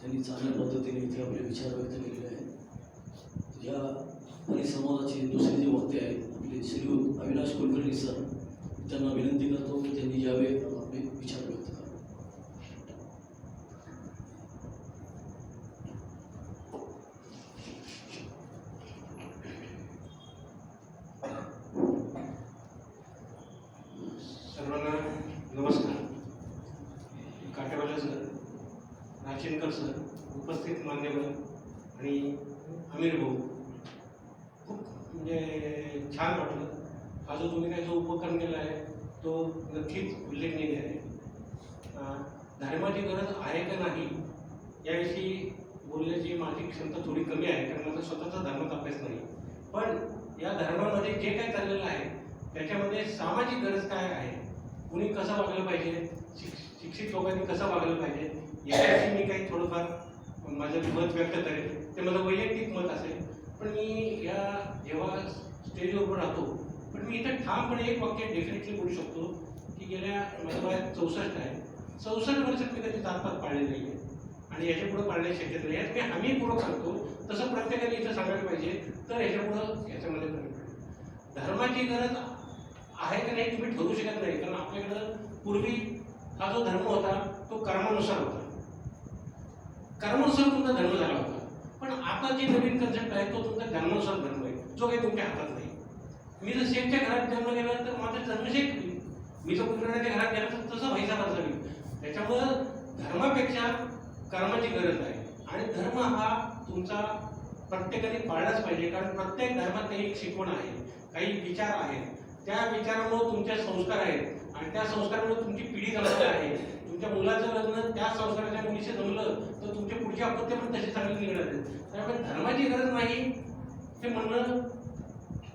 त्यांनी चांगल्या पद्धतीने इथे आपले विचार व्यक्त केलेले आहेत. या परिसंवादाचे दुसरे जे वक्ते आहेत आपले श्रीयुत अविनाश कुलकर्णी सर, त्यांना विनंती करतो की त्यांनी यावे आपले विचार व्यक्त करावे. सर्वांना नमस्कार. काटेवाले सर, राशीनकर सर, उपस्थित मान्यवर आणि अमीर भाऊ, खूप म्हणजे छान वाटलं. हा जो तुम्ही काय जो उपक्रम केला आहे तो नक्कीच उल्लेखनीय आहे. धर्माची गरज आहे का नाही याविषयी बोलण्याची माझी क्षमता थोडी कमी आहे, कारण माझा स्वतःचा धर्माचा अभ्यास नाही. पण या धर्मामध्ये जे काय चाललेलं आहे त्याच्यामध्ये सामाजिक गरज काय आहे, कुणी कसं वागलं पाहिजे, शिक्षित लोकांनी कसं वागलं पाहिजे याविषयी मी काही थोडंफार माझं मत व्यक्त करेन. ते माझं वैयक्तिक मत असेल. पण मी या जेव्हा स्टेजवर राहतो पण मी इथं ठामपणे एक वाक्य डेफिनेटली बोलू शकतो की गेल्या माझं वय 64 आहे, 64 वर्षात मी कधी जातपात पाळले नाही आहे आणि याच्यापुढं पाळण्याची शक्यता नाही आहे. मी हमीपूर्वक सांगतो तसं प्रत्येकाने इथं सांगायला पाहिजे, तर याच्यापुढं याच्यामध्ये फरक पडेल. धर्माची गरज आहे का नाही तुम्ही ठरवू शकत नाही, कारण आपल्याकडं पूर्वी हा जो धर्म होता तो कर्मानुसार होता, कर्मानुसार तुमचा धर्म झाला होता. पण आता जे नवीन कन्सेप्ट आहे तो तुमचा धर्मानुसार धर्म आहे, जो काही तुमच्या हातात नाही. मी जर शेखच्या घरात जन्म गेला तर माझा जन्म शेख होईल, मी जर कुत्र्याच्या घरात गेला तर तसं व्हायचा अर्थ होईल. त्याच्यामुळं धर्मापेक्षा कर्माची गरज आहे आणि धर्म हा तुमचा प्रत्येकाने पाळलाच पाहिजे, कारण प्रत्येक धर्मात काही एक शिकवण आहे, काही विचार आहेत. त्या विचारामुळे तुमचे संस्कार आहेत आणि त्या संस्कारामुळे तुमची पिढी जमलेली आहे. तुमच्या मुलाचं लग्न त्या संस्काराच्या मुलीशी जमलं तर तुमचे पुढचे अपत्य पण तसे चांगले निघणार आहेत. त्यामुळे धर्माची गरज नाही हे म्हणणं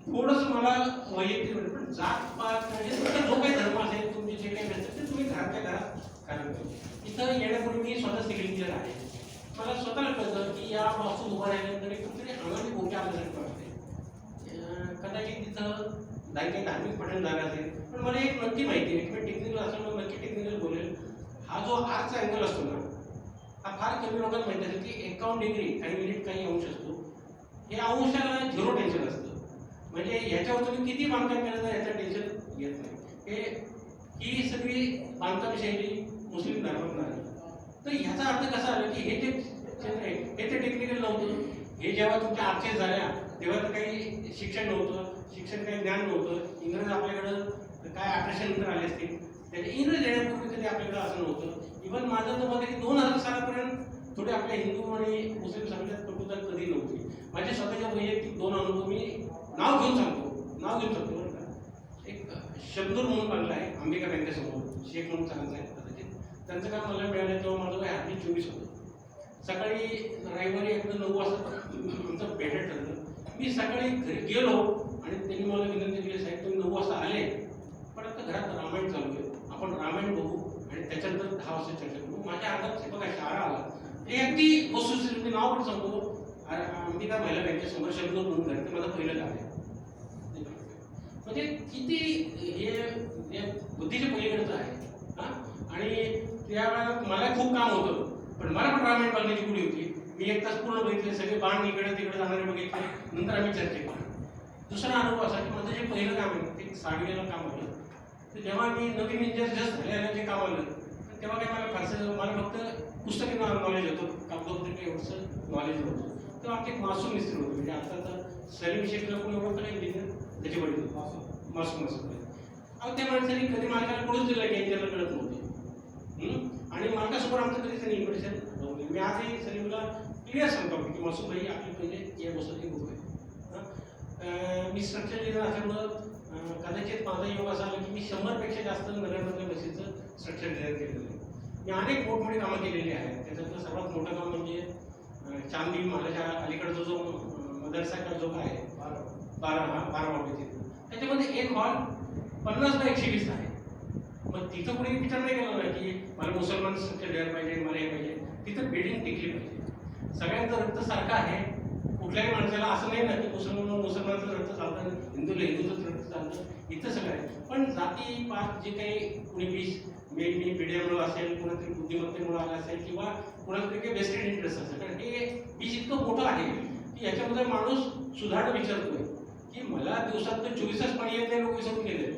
थोडंसं मला वैयक्तिक वाटतं. पण जात पात म्हणजे तुमचा जो काही धर्म असेल, तुमचे जे काही असेल ते तुम्ही घरातल्या घरात करायला पाहिजे. इथं येण्यापूर्वी मी स्वतः सिव्हिल इंजिनियर आहे. मला स्वतःला कळतं की या बाजूत उभं राहिल्यानंतर एक कुठेतरी अंगाची गोष्टी आपल्यासाठी वाटते. कदाचित तिथं काही धार्मिक पठण झालं असेल, पण मला एक नक्की माहिती आहे की मी टेक्निकल असल्यामुळे नक्की टेक्निकल बोलेल. हा जो आर्टचा अँगल असतो ना, हा फार कमी लोकांना माहिती असेल की 51 डिग्री काही मिनिट काही अंश असतो. हे अंशाला 0 टेन्शन असतं. म्हणजे ह्याच्यावर तुम्ही किती बांधकाम केलं तर ह्याचं टेन्शन येत नाही. ही सगळी बांधकाम शैली मुस्लिम धर्मात नाही. तर ह्याचा अर्थ कसा आला की हे जे क्षेत्र आहे हे ते जेव्हा तुमच्या आर्चेस झाल्या तेव्हा तर काही शिक्षण नव्हतं, शिक्षण काही ज्ञान नव्हतं. इंग्रज आपल्याकडं काय 1800 नंतर आले असतील, त्याचे इंग्रज येण्यापूर्वी कधी आपल्याकडं असं नव्हतं. इव्हन माझं तर मत आहे की 2000 सालापर्यंत थोडे आपल्या हिंदू आणि मुस्लिम समाजात कटुता कधी नव्हती. माझे स्वतःच्या वैयक्तिक 2 अनुभव मी नाव घेऊन सांगतो बरं का. एक शब्दूर म्हणून बांधला आहे अंबिका बँकेसमोर, शेख म्हणून चांगलं आहे कदाचित. त्यांचं काम मला मिळालं तेव्हा माझं वय हल्ली 24 होतं. सकाळी रविवारी एकदा 9 वाजता आमचं भेटत ठरलं. मी सकाळी घरी गेलो आणि त्यांनी मला विनंती केली, साहेब तुम्ही 9 वाजता आले, पण आता घरात रामायण चालू आहे, आपण रामायण बघू आणि त्याच्यानंतर 10 वाजता चर्चा करू. माझ्या हातात बघा शाळा आला. हे अगदी वस्तुस्थिती मी नाव पण सांगतो, अंबिका महिला बँकेसमोर शब्दूर म्हणून घर, ते माझं पहिलं गाव आहे. म्हणजे किती हे बुद्धीच्या पलीकडचं आहे. आणि त्यावेळेला मला खूप काम होतं, पण मला पण रामायण बघण्याची गुढी होती. मी 1 तास पूर्ण बघितले, सगळे बाण इकडे तिकडे जाणारे बघितले. नंतर आम्ही चर्चा केली. दुसरा अनुभव असा की माझं जे पहिलं काम आहे ते सागरीला काम आलं. तर जेव्हा मी नवीन इंजिनियर जस्ट झाल्यानं जे काम आलं, तर तेव्हा काय मला फारसं, मला फक्त पुस्तकी नॉलेज होतं, कागदोपत्री एवढंसं नॉलेज होतं. तेव्हा आमचे एक मासूम मिस्त्री होते, म्हणजे आता तर सलीम शेखला कोणी ओळखलं नाही इंजिनियर, त्याचे वडील मासूम अहो त्या माणसाने कधी मालकाला कळूच दिलं की इंजिनियरला कळत नव्हते. आणि मालकासोबत आमचं कधीच नाही इम्प्रेशन नव्हते. मी आजही सलीमला क्लिअर सांगतो की मासूम भाई आपली पहिले या गोष्टी खूप आहे. मी स्ट्रक्चर डिझाईन असल्यामुळं कदाचित माझा योग असा आला की मी 100पेक्षा जास्त नगरमधल्या बसेसचं स्ट्रक्चर डिझाईन केलेलं आहे. मी अनेक मोठमोठी कामं केलेली आहेत. त्याच्यातलं सर्वात मोठं काम म्हणजे चांदी महालाच्या अलीकडचा जो मदरसा जो काय आहे 12 वाटेचे, त्याच्यामध्ये एक हॉल 50/120 आहे. मग तिथं कोणी विचार नाही केला ना की मला मुसलमान स्ट्रक्चर द्यायला पाहिजे, मला हे पाहिजे. तिथं बिल्डिंग टिकली पाहिजे. सगळ्यांचं रक्त सारखं आहे. कुठल्याही माणसाला असं नाही ना की मुसलमानाचं रक्त चालतं, हिंदूला हिंदूचं रक्त चालतं. इथं सगळं आहे. पण जाती पात जे काही कुणी मी मीडियामुळे असेल, कोणातरी बुद्धिमत्तेमुळे आला असेल, किंवा कोणातरी काही वेस्टेड इंटरेस्ट असेल, कारण हे बीज इतकं मोठं आहे की याच्यामध्ये माणूस सुधारणं विचारतोय की मला दिवसात 24 तास पाणी येत नाही, लोक विसरून गेले.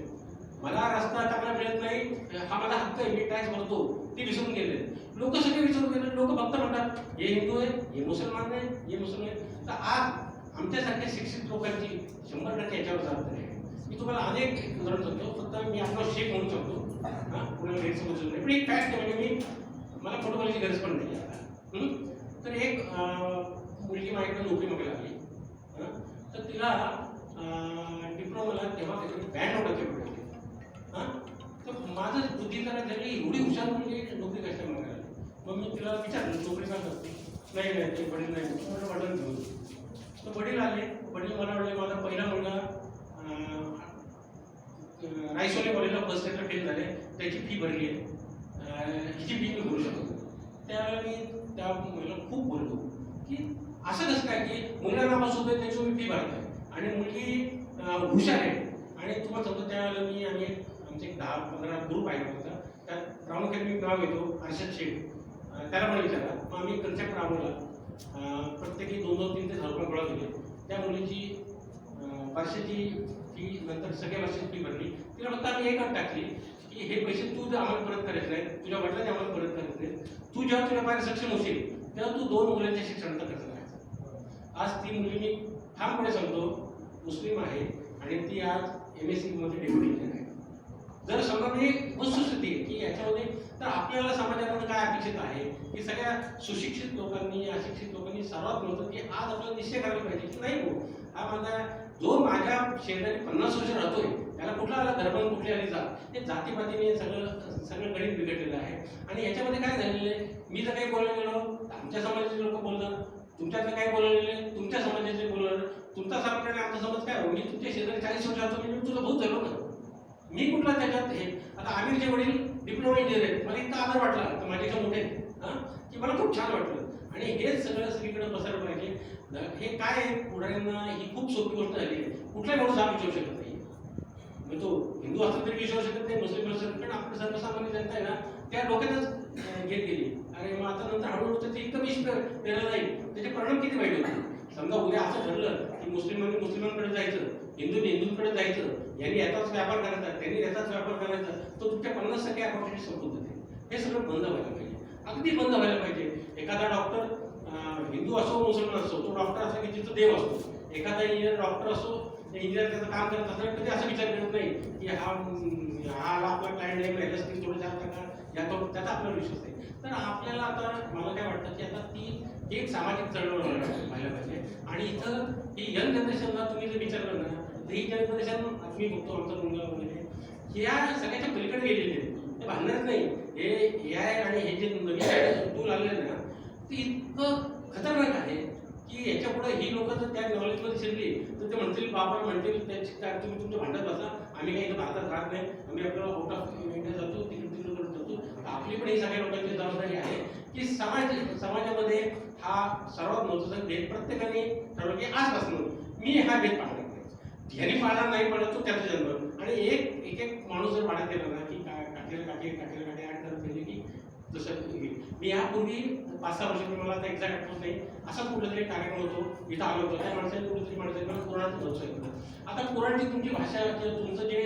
मला रस्ता चांगला मिळत नाही, हा माझा हक्क आहे, मी टॅक्स भरतो, ते विसरून गेले. लोक सगळे विसरून गेले. लोक फक्त म्हणतात हे हिंदू आहे, हे मुसलमान आहे, हे मुस्लिम आहे. तर आज आमच्यासारख्या शिक्षित लोकांची 100% याच्यावर जबाबदारी आहे. मी तुम्हाला अनेक उदाहरण सांगतो, फक्त मी आपला शेख म्हणून सांगतो, कुणाला गैरसमज नाही, पण एक फॅक्ट आहे. म्हणजे मला फोटो बोलायची गरज पण नाही आता. तर एक मुलगी माझ्याकडे नोकरी मागायला लागली. तर तिला डिप्लोमाला तेव्हा त्याच्याकडे बँड होता तेवढे. तर माझं बुद्धी जरा झाली, एवढी हुशार म्हणजे नोकरी कशाला मागायला. मग मी तिला विचारलं नोकरी का करते. नाही ते वडील नाही, मला वडील घेऊन. तर वडील आले. वडील मला वाटले माझा पहिला मुलगा रायसोनी कॉलेजला फर्स्ट इयरला फेल झाले, त्याची फी भरली आहे, हिची फी मी भरू शकतो. त्यावेळेला मी त्या मुलीला खूप बोललो की असं कसं काय की मुलगा नापास होतोय त्याची मी फी भरताय आणि मुलगी हुशार आहे. आणि तुम्हाला सांगतो त्यावेळेला आम्ही आमचे 10-15 ग्रुप आहे होता. त्यात प्रामुख्याने मी नाव घेतो अर्षद शेख, त्याला पण विचारला. मग आम्ही कन्सेप्ट राबवला. प्रत्येकी 2-3 हजार रुपये गोळा केले. त्या मुलीची वर्षाची फी नंतर सगळ्या वर्षाची फी भरली. तिला फक्त आम्ही एक अट टाकली की हे पैसे तू आम्हाला परत करायचे नाहीत, तुझ्या वडिलांनी आम्हाला परत करायचे नाहीत. तू जेव्हा तुझ्या पायाला सक्षम होशील तेव्हा तू 2 मुलांच्या शिक्षणाचा खर्च करायचा. आज ती मुलगी मी ठामपणे सांगतो मुस्लिम आहे आणि ती आज MSc मध्ये डेप्युटी इंजिनियर आहे. जर समजा मी वस्तुस्थिती आहे की याच्यामध्ये, तर आपल्याला समाजामध्ये काय अपेक्षित आहे की सगळ्या सुशिक्षित लोकांनी, अशिक्षित लोकांनी सर्वात महत्त्वाचं की आज आपल्याला निश्चय करायला पाहिजे की नाही हो, हा माझा जो माझ्या शेजारी 50 वर्ष राहतोय त्याला कुठला आला धर्म, कुठली आली जात, हे जातीपातीने सगळं गणित बिघडलेलं आहे. आणि याच्यामध्ये काय झालेलं आहे, मी जर काही बोलायला गेलो आमच्या समाजाचे लोक बोलणार, तुमच्यातलं काय बोलायला तुमच्या समाजाचे बोलणार, तुमचा समाज आणि आमचा समाज काय हो, मी तुमच्या शेजारी 40 वर्ष राहतो, मी तुझा भाऊ झालो ना, मी कुठला त्याच्यात हे. आता आमिरचे वडील डिप्लोमा इंजिनियर आहेत, मला इतका आदर वाटला तर माझ्याच्या मोठे की मला खूप छान वाटलं. आणि हेच सगळं सगळीकडे बसायला पाहिजे. हे काय आहे, पुढाऱ्यांना ही खूप सोपी गोष्ट झाली आहे. कुठलाही माणूस हा विचारू शकत नाही. मग तो हिंदू असला तरी विचारू शकत नाही, मुस्लिम असला पण आपण सर्वसामान्य जनता आहे ना त्या डोक्यातच घेत गेली. अरे मग आता नंतर हळूहळू त्याचं इतकं विष देणार नाही, त्याचे परिणाम किती वाईट होते. समजा उद्या असं ठरलं की मुस्लिमांनी मुस्लिमांकडे जायचं, हिंदूंनी हिंदूंकडे जायचं, यांनी याचाच व्यापार करायचा, त्यांनी याचाच व्यापार करायचा, तो तुमच्या 50% अपॉर्च्युनिटी संपून जाते. हे सगळं बंद व्हायला पाहिजे, अगदी बंद व्हायला पाहिजे. एखादा डॉक्टर हिंदू असो मुसलमान असो, तो डॉक्टर असला की तिथं देव असतो. एखादा इंजिनियर डॉक्टर असो, इंजिनियर त्याचं काम करत असताना कधी असं विचार करत नाही की हा आपला क्लायंट नाही राहिलाच की थोडं जास्त का याचा त्याचा आपल्याला विश्वास आहे. तर आपल्याला आता मला काय वाटतं की आता ती एक सामाजिक चळवळ व्हायला पाहिजे. आणि इथं ही यंग जनरेशनला तुम्ही जर विचारलं ना, तर ही यंग जनरेशन मी बघतो आमचा मुलगा वगैरे या सगळ्याच्या पलीकडे गेलेले आहेत. ते भांडणारच नाही. हे AI आणि हे जे नवीन टूल आले ना, ते इतकं खतरनाक आहे की याच्या पुढे ही लोक जर त्या नॉलेजमध्ये शिरली तर ते म्हणतील, बाबा म्हणतील त्याची काय तुम्ही तुमच्या भांडत बसा, आम्ही काही इथं भारतात राहत नाही, आम्ही आपल्याला आउट ऑफ इंडिया जातो, तिकडे जातो. तर आपली पण ही सगळ्या लोकांची जबाबदारी आहे की समाजामध्ये हा सर्वात महत्त्वाचा भेद प्रत्येकाने ठरवलं की आजपासून मी हा भेद पाळणार नाही. ज्यांनी पाळणार नाही पाळणार तो त्याचा जन्म. आणि एक माणूस जर वाढत गेला ना की काठी ॲड करत गेले की जसं मी यापूर्वी 5-6 वर्षापूर्वी, मला आता एक्झॅक्ट आठवत नाही, असाच कुठला तरी कार्यक्रम होतो, इथं आलो होतो. त्या माणसाने कुठेतरी मला कुराणाचं नव्हतं सांगितलं. आता कुराणची तुमची भाषा किंवा तुमचं जे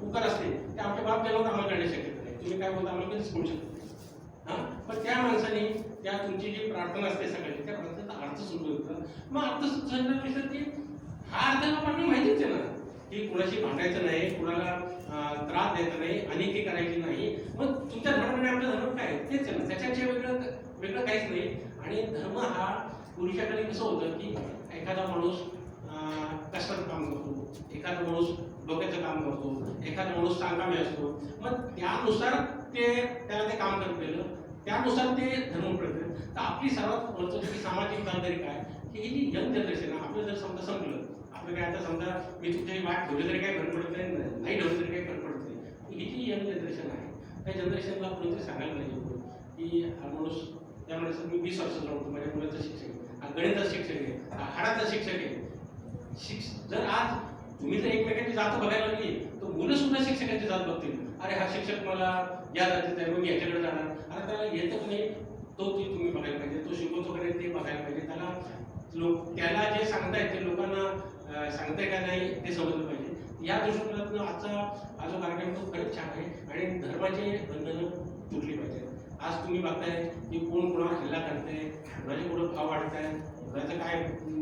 पुकार असते ते आमच्या बाप जन्मात आम्हाला करण्याची शक्यता नाही. तुम्ही काय बोलता आम्हाला कधीच कळू शकत. हां, पण त्या माणसाने त्या तुमची जी प्रार्थना असते सकाळची, त्या प्रार्थनेचा अर्थ समजून घेतला. मग अर्थ समजण्यापेक्षा की हा अर्थ आपल्याला माहितीच आहे ना की कुणाशी भांडायचं नाही, कुणाला त्रास द्यायचा नाही, अनिती करायची नाही. मग तुमच्या धर्माने आपला धर्म काय तेच आहे ना, त्याच्यापेक्षा वेगळं काहीच नाही. आणि धर्म हा पुरुषाकडे कसं होतं की एखादा माणूस कष्टाचं काम करतो, एखादा माणूस डोक्याचं काम करतो, एखादा माणूस सांगामी असतो. मग त्यानुसार त्याला ते काम करत गेलं, त्यानुसार ते धर्म पडतं. तर आपली सर्वात महत्त्वाची सामाजिक जबाबदारी काय की ही जी यंग जनरेशन आहे, आपलं जर समजा संपलं, आपलं काय आता समजा मी तुमची वाट ठेवली तरी काही फरक पडत नाही ठेवली तरी काही फरक पडत नाही. ही जी यंग जनरेशन आहे, त्या जनरेशनला कोणीतरी सांगायला पाहिजे की हा माणूस, त्या माणसात मी 20 वर्षाचा होतो, माझ्या मुलाचा शिक्षक आहे, हा गणिताचा शिक्षक आहे, हा हाडाचा शिक्षक आहे. जर आज तुम्ही जर एकमेकांची जात बघायला लागली तर मुलं सुद्धा शिक्षकांची जात बघतील. अरे हा शिक्षक मला या जातीचा आहे, मग याच्याकडे जाणार. अरे त्याला येतं नाही तो ती तुम्ही बघायला पाहिजे, तो शिकवतो का नाही ते बघायला पाहिजे. त्याला जे सांगतायत ते लोकांना सांगताय का नाही ते समजलं पाहिजे. या दृष्टिकोनातून आजचा हा जो कार्यक्रम तो खरंच छान आहे आणि धर्माचे बंधनं तुटली पाहिजे. आज तुम्ही बघताय की कोण कोणावर हल्ला करते, कोणाचे कुठं भाव वाढताय, कोणाचं काय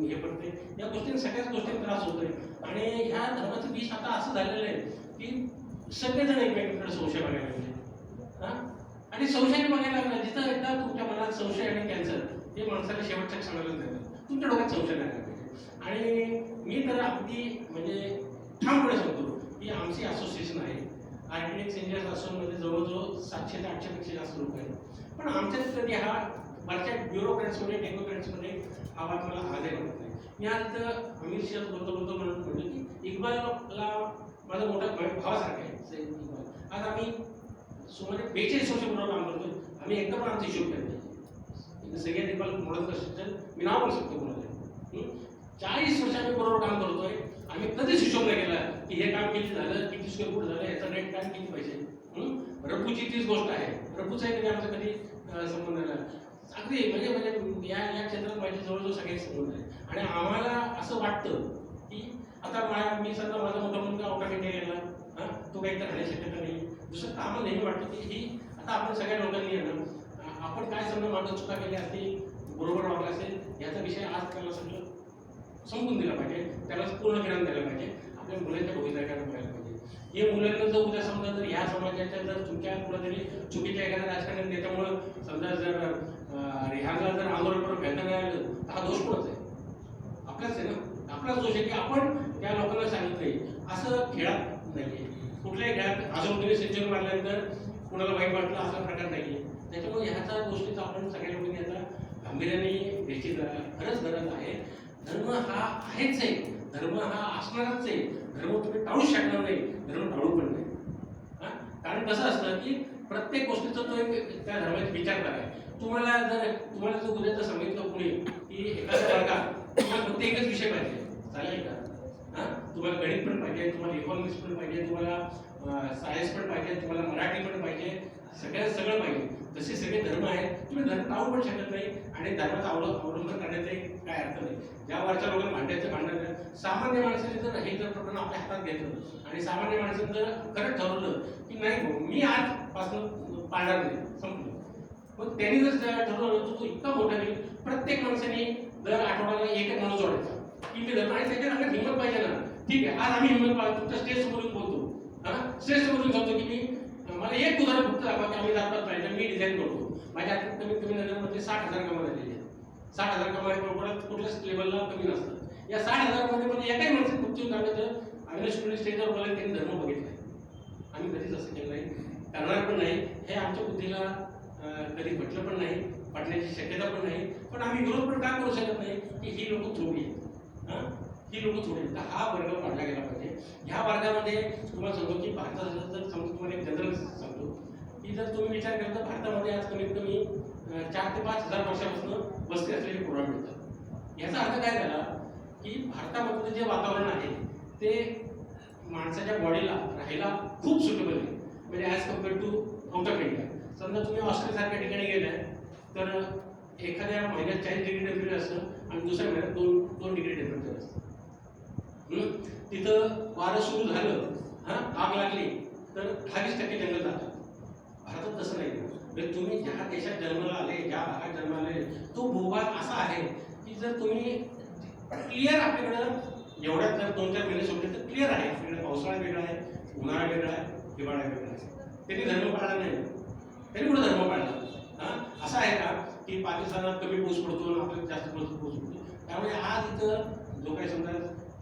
हे पडते, या गोष्टी सगळ्याच गोष्टींना त्रास होतोय. आणि ह्या धर्माचं बीज आता असं झालेलं आहे की सगळेजण एकमेकांकडे संशय बघायला लागले. हां, आणि संशयाने बघायला लागला जिथं एकदा तुमच्या मनात संशय आणि कॅन्सर हे माणसाला शेवटच्या क्षणाला जातं, तुमच्या डोक्यात संशय नाही पाहिजे. आणि मी तर अगदी म्हणजे ठामपणे सांगतो की आमची असोसिएशन आहे, आर्किटेक्ट्स इंजिनियर्स असोसिएशनमध्ये जवळजवळ 700 ते 800 पेक्षा जास्त लोक आहेत. पण आमच्यात कधी हा वरच्या ब्युरोक्रॅट्समध्ये टेक्नोक्रॅट्समध्ये हा बात मला आजही वाटत नाही. मी आज अमित शहा बोलतो म्हटलं की इक्बालला माझा मोठा भावासारखा आहे इक्बाल. आज आम्ही सुमारे 42 वर्षापूर्वी काम करतोय. आम्ही एकदा पण आमचा हिशोब केला नाही. सगळ्यात इक्बाल म्हणत असेल मी नाव बोलू शकतो कोणाला. 40 वर्ष आम्ही बरोबर काम करतोय. आम्ही कधीच हिशोब नाही केला की हे काम किती झालं, किती स्क्वेअर फूट झालं, याचा रेट काय, किती पैसे. रघुची तीच गोष्ट आहे. रघुचाही कधी आमचा कधी संबंध नाही. अगदी म्हणजे या क्षेत्रात माझी जवळजवळ सगळे संबंध आहे. आणि आम्हाला असं वाटतं की आता मी समजा माझा मोठा मुलगा आउट ऑफ इंडिया गेला, तो काही राहण्याची शक्यता नाही. दुसरं आम्हाला नेहमी वाटतं की ही आता आपण सगळ्या लोकांनी येणं आपण काय समजा मागं चुका केल्या असतील, बरोबर वागला असेल, याचा विषय आज त्याला सगळं समजून दिला पाहिजे, त्याला पूर्ण ज्ञान द्यायला पाहिजे, आपल्या मुलांच्या भवितव्याकडे बघायला पाहिजे. हे मुलांना जर उद्या समजा जर ह्या समाजाच्या जर तुमच्या कुठेतरी चुकीच्या एखाद्या राजकारणी त्याच्यामुळं समजा जर ह्याला जर आंदोलन भेटता नाही आलं तर हा दोष कोणाच आहे? आपलाच आहे ना. आपलाच दोष आहे की आपण त्या लोकांना सांगितलं असं खेळात नाही. कुठल्याही खेळात अजून तुम्ही सेंचुरी मारल्यानंतर कुणाला वाईट वाटलं असा प्रकार नाही. त्याच्यामुळे ह्याचा गोष्टीचा आपण सगळ्या लोकांनी याचा गांभीर्याने घ्यायची खरंच गरज आहे. धर्म हा आहेच आहे, धर्म हा असणारच आहे. धर्म तुम्ही टाळू शकणार नाही, धर्म टाळू पण नाही. कारण कसं असतं की प्रत्येक गोष्टीचा तो एक त्या धर्माचा विचारधारा आहे. तुम्हाला जर उद्या जर सांगितलं कोणी की एखाद्या वर्गात तुम्हाला फक्त एकच विषय पाहिजे, चालेल का? तुम्हाला गणित पण पाहिजे, तुम्हाला इकॉनॉमिक्स पण पाहिजे, तुम्हाला सायन्स पण पाहिजे, तुम्हाला मराठी पण पाहिजे, सगळं पाहिजे. तसे सगळे धर्म आहेत. तुम्ही धर्म टाळू पण शकत नाही आणि धर्माचं अवलंबन करण्याचा काय अर्थ नाही. ज्या वरच्या लोकांना भांडायचं सामान्य माणसाने जर हे जर प्रकरण आपल्या हातात घेतलं आणि सामान्य माणसाने जर खरंच ठरवलं की नाही भाऊ मी आजपासून पाळणार नाही, संपलं, मग त्यांनी जर ठरवलं तर तो इतका मोठा नाही. प्रत्येक माणसाने माझ्या हातात कमीत कमी नगरमध्ये 60,000 कमाई झालेली आहे. 60,000 कमाई परत कुठल्याच लेवलला कमी नसतं. या 60,000 मध्ये पण एकाही माणसाने मुक्ती सांगायचं अविनाश कुठे स्टेजवर बोलायला त्यांनी धर्म बघितलाय. आम्ही कधीच असं केलं नाही, करणार पण नाही. हे आमच्या बुद्धीला कधी पटलं पण नाही, पटण्याची शक्यता पण नाही. पण आम्ही विरोध पण का करू शकत नाही की ही लोक थोडी आहेत, ही लोक थोडी आहेत. तर हा वर्ग पाडला गेला पाहिजे. ह्या वर्गामध्ये तुम्हाला सांगतो की भारताचा जर समजा तुम्हाला एक जनरल सांगतो की जर तुम्ही विचार केला तर भारतामध्ये आज कमीत कमी 4 ते 5 हजार वर्षापासून वस्ती असलेले पुराण मिळतात. याचा अर्थ काय झाला की भारतामध्ये जे वातावरण आहे ते माणसाच्या बॉडीला राहायला खूप सुटेबल आहे. म्हणजे as compare to out of India. समजा तुम्ही ऑस्ट्रेलियासारख्या ठिकाणी गेलाय तर एखाद्या महिन्यात 40 डिग्री टेम्परेचर असतं आणि दुसऱ्या महिन्यात 2 डिग्री टेम्परेचर असतं. तिथं वारं सुरू झालं, आग लागली तर 20% जंगल जातात. भारतात तसं नाही. म्हणजे तुम्ही ज्या देशात जन्माला आले, ज्या भागात जन्माला आले, तो भूभाग असा आहे की जर तुम्ही क्लिअर आपल्याकडं एवढ्यात जर 2-4 महिने सोडले तर क्लिअर आहे. आपल्याकडे पावसाळा वेगळा आहे, उन्हाळा वेगळा आहे, हिवाळा वेगळा आहे. त्यांनी धर्म पाळला नाही. त्यांनी कुठं धर्म पाळला? असं आहे का की पाकिस्तानात कमी पाऊस पडतो आणि आपल्याला जास्त पाऊस पडतो? त्यामुळे आज इथं जो काही समजा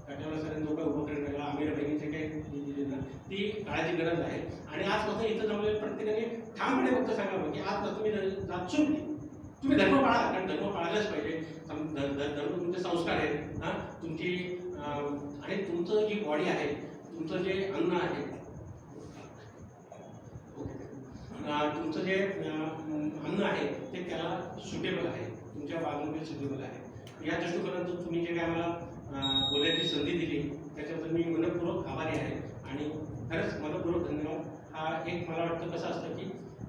काटेवाला सरांनी जो काही उपक्रम केला, आमिर बहिणीचे काही दिले ना, ती काळाची गरज आहे. आणि आजपासून इथं जमलेल्या प्रत्येकाने ठामपणे फक्त सांगावं की आजपासून तुम्ही जात सोडली, तुम्ही धर्म पाळा. कारण धर्म पाळायलाच पाहिजे. धर्म तुमचे संस्कार आहेत, तुमची आणि तुमचं जी बॉडी आहे, तुमचं जे अन्न आहे, तुमचं जे अन्न आहे ते त्याला सुटेबल आहे, तुमच्या बाजूने सुटेबल आहे. या दृष्टिकोनातून तुम्ही जे काय आम्हाला बोलायची संधी दिली त्याच्याबद्दल मी मनपूर्वक आभारी आहे. आणि खरंच मनपूर्वक धन्यवाद. हा एक मला वाटतं कसं असतं की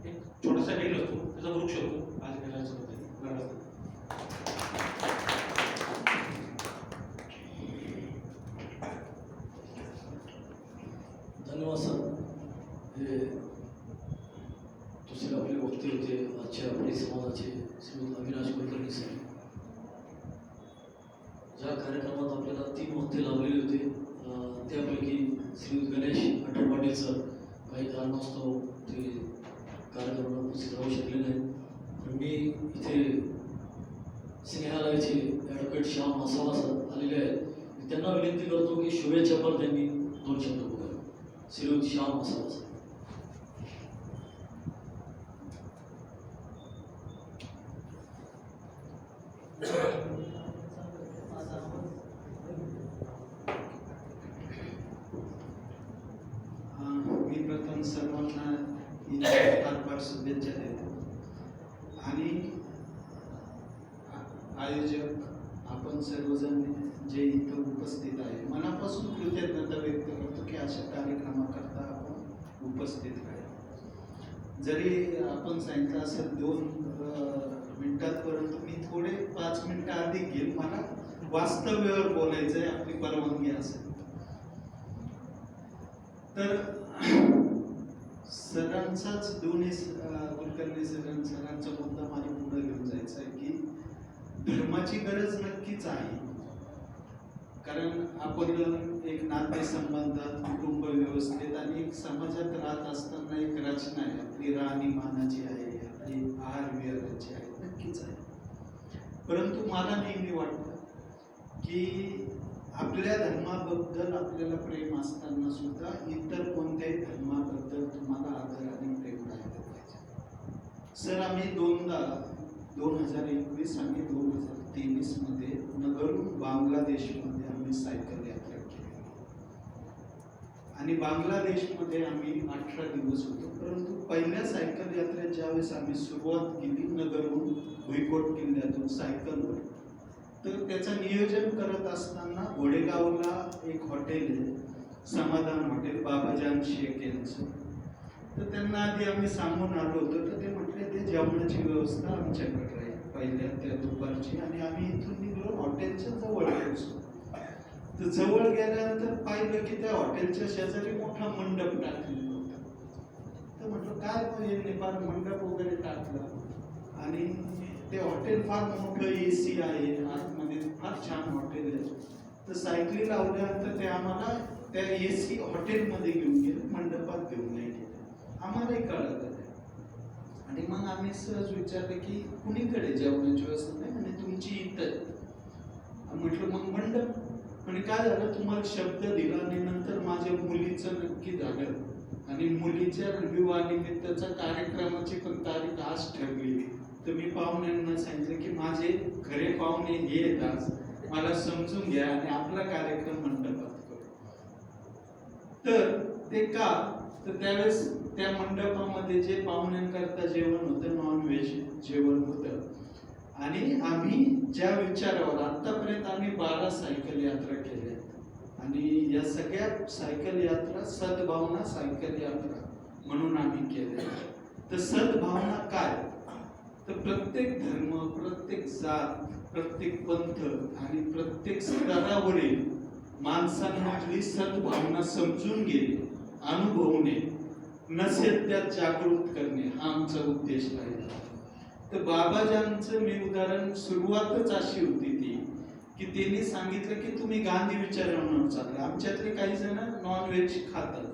एक छोटासा वेल असतो, त्याचा वृक्ष होतो. आज गेला नमस्कार. धन्यवाद सर. हे दुसरे आपले वक्ते होते आजच्या आपली समाजाचे श्रीयुत अविनाश कुलकर्णी सर. ज्या कार्यक्रमात आपल्याला 3 वक्ते लावलेले होते त्यापैकी श्रीयुत गणेश अठर पाटील सर काही कारणास्तव ते कार्यक्रमाला उपस्थित राहू शकले नाही. पण मी इथे स्नेहालयाचे ॲडव्होकेट श्याम मसाला सर आलेले आहेत. मी त्यांना विनंती करतो की शुभेच्छापर त्यांनी 2 शब्द बोलावे. श्रीयुत श्याम मसाला सर. मी प्रथम सर्वांना फार शुभेच्छा देतो. आणि आयोजक आपण सर्वजण जे इथं उपस्थित आहे मनापासून कृतज्ञता व्यक्त करतो की अशा कार्यक्रमाकरता आपण उपस्थित आहे. जरी आपण सांगितलं असेल 2 मिनिटात, परंतु मी थोडे 5 मिनिटं अधिक घेईल. मला वास्तव्यावर बोलायचं आहे, आपली परवानगी असेल तर. सरांचाच दोन्ही कुलकर्णी सरांचा मुद्दा माझ्या पुढे घेऊन जायचा आहे की धर्माची गरज नक्कीच आहे. कारण आपण एक नातेसंबंधात, कुटुंब व्यवस्थेत आणि एक समाजात राहत असताना एक रचना आहे, आपली राहणीमानाची आहे, आपली आहार विहाराची आहे, नक्कीच आहे. परंतु मला नेहमी वाटतं की आपल्या धर्माबद्दल आपल्याला प्रेम असताना सुद्धा इतर कोणत्याही धर्माबद्दल तुम्हाला आदर आणि प्रेम राहिलं पाहिजे. सर, आम्ही 2दा 2021 आणि 2023 मध्ये नगरहून बांगलादेशमध्ये आम्ही सायकल यात्रा केली आणि बांगलादेशमध्ये आम्ही 18 दिवस होतो. परंतु पहिल्या सायकल यात्रेत ज्यावेळेस आम्ही सुरुवात केली नगरहून भुईकोट किल्ल्यातून सायकलवर, तर त्याचं नियोजन करत असताना घोडेगावला एक हॉटेल आहे, समाधान हॉटेल, बाबाजान शेख यांचं. तर त्यांना आधी आम्ही सांगून आलो होतो, तर ते म्हटले ते जेवणाची व्यवस्था आमच्याकडे राहील पहिल्या त्या दुपारची. आणि आम्ही इथून निघलो, हॉटेलच्या जवळ पोहोचलो. तर जवळ गेल्यानंतर पाहिलं की त्या हॉटेलच्या शेजारी मोठा मंडप टाकलेला होता. तर म्हटलं काय यांनी फार मंडप वगैरे टाकलं आणि ते हॉटेल फार मोठं AC आहे, आतमध्ये फार छान हॉटेल आहे. तर सायकली लावल्यानंतर ते आम्हाला त्या AC हॉटेलमध्ये घेऊन गेले, मंडपात घेऊन नाही गेले. आम्हालाही कळलं नाही. आणि मग आम्ही सहज विचारलं की कुणीकडे जेवणाची व्यवस्था नाही आणि तुमची इथं. म्हटलं मग मंडप. म्हणजे काय झालं, तुम्हाला शब्द दिला आणि नंतर माझ्या मुलीचं नक्की झालं आणि मुलीच्या विवाहानिमित्तच्या कार्यक्रमाची पण तारीख आज ठरलेली. तर मी पाहुण्यांना सांगितलं की माझे खरे पाहुणे हे आहेत आज, मला समजून घ्या आणि आपला कार्यक्रम मंडपात करू. तर ते का, तर त्यावेळेस त्या मंडपामध्ये जे पाहुण्यांकरता जेवण होतं, नॉनव्हेज जेवण होतं. आणि आम्ही ज्या विचारावर आतापर्यंत आम्ही 12 सायकल यात्रा केल्या आणि या सगळ्या सायकल यात्रा सद्भावना सायकल यात्रा म्हणून आम्ही केल्या. तर सद्भावना काय, तर प्रत्येक धर्म, प्रत्येक जात, प्रत्येक पंथ आणि प्रत्येक स्तरावरील माणसांमधली सद्भावना समजून घेणे, अनुभवणे, नसेल त्यात जागृत करणे हा आमचा उद्देश राहिला. तर बाबाजांचं मी उदाहरण, सुरुवातच अशी होती ती की त्यांनी सांगितलं की तुम्ही गांधी विचारांवर चालले. आमच्यातले काही जण नॉनव्हेज खातात,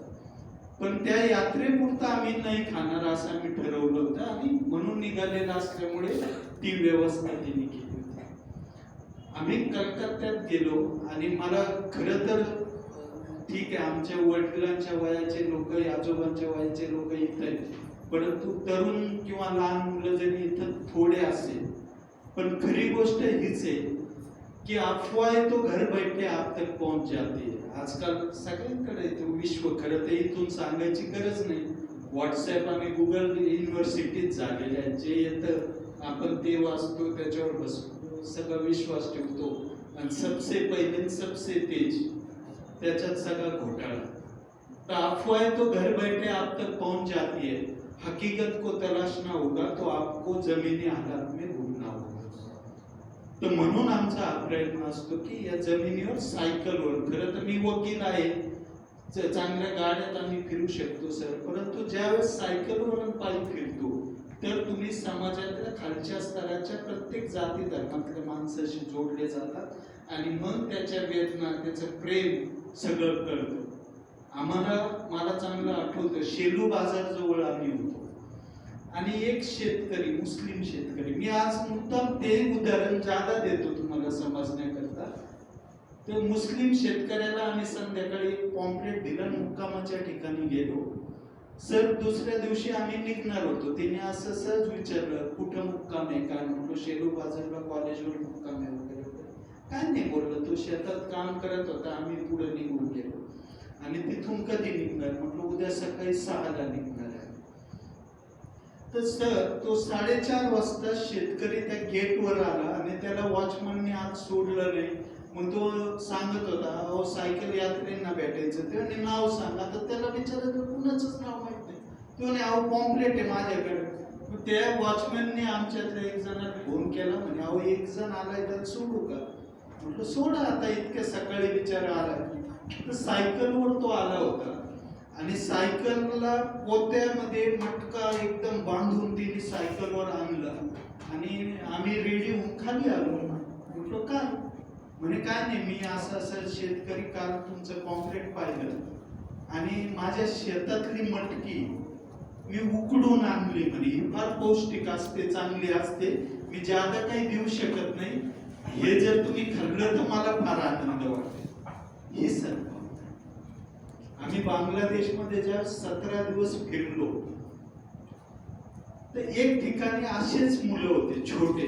पण त्या यात्रेपुरतं आम्ही नाही खाणार असं आम्ही ठरवलं होतं आणि म्हणून निघालेलं असल्यामुळे ती व्यवस्था त्यांनी केली होती. आम्ही कलकत्त्यात गेलो आणि मला खरं तर ठीक आहे, आमच्या वडिलांच्या वयाचे लोक, आजोबांच्या वयाचे लोक इथं आहेत, परंतु तरुण किंवा लहान मुलं जरी इथं थोडे असेल, पण खरी गोष्ट हीच आहे की अफवाय तो घर बैठे आप तक पहुंच जाते. आजकाल सगळ्यांकडे तो विश्व, खरं तर इथून सांगायची गरज नाही. व्हॉट्सअप आणि गुगल युनिव्हर्सिटीत झालेले आहेत, जे येतं आपण ते वाचतो, त्याच्यावर बसतो, सगळा विश्वास ठेवतो आणि सबसे पहिले सबसे तेज त्याच्यात सगळा घोटाळा. तर अफवाय तो घर बैठे आप तक पहुंच जाती है, हकीकत को तलाशना होगा तो आपको जमीनी हालात में घूमना होगा. तर म्हणून आमचा हा प्रयत्न असतो की या जमिनीवर सायकलवर, खरं तर मी वकील आहे, चांगल्या गाड्यात आम्ही फिरू शकतो सर, परंतु ज्यावेळेस सायकलवर पायी फिरतो तर तुम्ही समाजातल्या खालच्या स्तराच्या प्रत्येक जाती धर्मातल्या माणसाशी जोडले जातात आणि मग त्याच्या वेदना, त्याचं प्रेम सगळं कळतं. मला चांगलं आठवतं, शेलू बाजार जवळ आम्ही होतो आणि एक शेतकरी, मुस्लिम शेतकरी, मी आज मुद्दाम ते उदाहरण जादा देतो तुम्हाला समजण्याकरता. तर मुस्लिम शेतकऱ्याला आम्ही संध्याकाळी पॉम्पलेट दिलं, मुक्कामाच्या ठिकाणी गेलो. सर दुसऱ्या दिवशी आम्ही निघणार होतो, तिने असं सहज विचारलं कुठं मुक्काम आहे काय, म्हणलो शेलू बाजारला कॉलेजवर मुक्काम आहे वगैरे. काय नाही बोललो, तो शेतात काम करत होता, आम्ही पुढे निघून गेलो. आणि तिथून कधी निघणार, म्हटलं उद्या सकाळी 6ला निघणार आहे. तर सर तो 4:30 वाजता शेतकरी त्या गेटवर आला आणि त्याला वॉचमनने आज सोडलं नाही. मग तो सांगत होता, अहो सायकल यात्रेंना भेटायचं, त्याने नाव सांगा. तर त्याला विचारायचं कुणाचंच नाव माहित नाही. तो म्हणे अहो पॉम्पलेट आहे माझ्याकडे. मग त्या वॉचमॅनने आमच्यातल्या एक जणाला फोन केला, म्हणे अहो एक जण आलाय तर सोडू का. म्हटलं सोडा आता, इतक्या सकाळी विचार आला. तर सायकलवर तो आला होता आणि सायकलला पोत्यामध्ये मटका एकदम बांधून तिने सायकलवर आणला आणि आम्ही रेडी होऊन खाली आलो. म्हटलं काय, म्हणे काय नाही, मी असं शेतकरी काल तुमचं पॉम्पलेट पाहिलं आणि माझ्या शेतातली मटकी मी उकडून आणली, म्हणे फार पौष्टिक असते, चांगली असते, मी ज्यादा काही देऊ शकत नाही, हे जर तुम्ही खाल्लं तर मला फार आनंद वाटेल. हे सर आम्ही बांगलादेशमध्ये ज्या 17 दिवस फिरलो तर एक ठिकाणी असेच मुलं होते छोटे,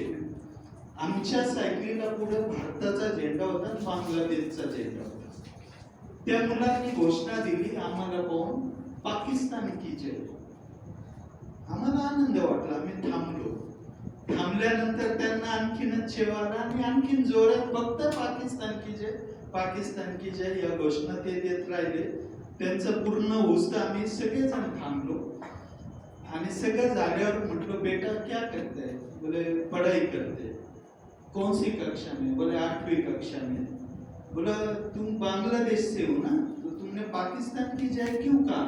आमच्या सायकलीला पुढे भारताचा झेंडा होता आणि बांगलादेशचा झेंडा होता. त्या मुलांनी घोषणा दिली आम्हाला पाहून, पाकिस्तान की जय. आम्हाला आनंद वाटला, आम्ही थांबलो. थांबल्यानंतर त्यांना आणखीनच शेवाला आणि आणखीन जोरात फक्त पाकिस्तान की जय, पाकिस्तान की जय या घोषणा ते देत राहिले. त्यांचं पूर्ण होस्त आम्ही सगळेजण थांबलो आणि सगळं झाल्यावर म्हटलं बेटा क्या करते है, बोले पढ़ाई करते. कौन सी कक्षा में, बोले 8वीं कक्षा में. बोला तुम बांग्लादेश से हो ना, तो तुमने पाकिस्तान की जय क्यों कहा.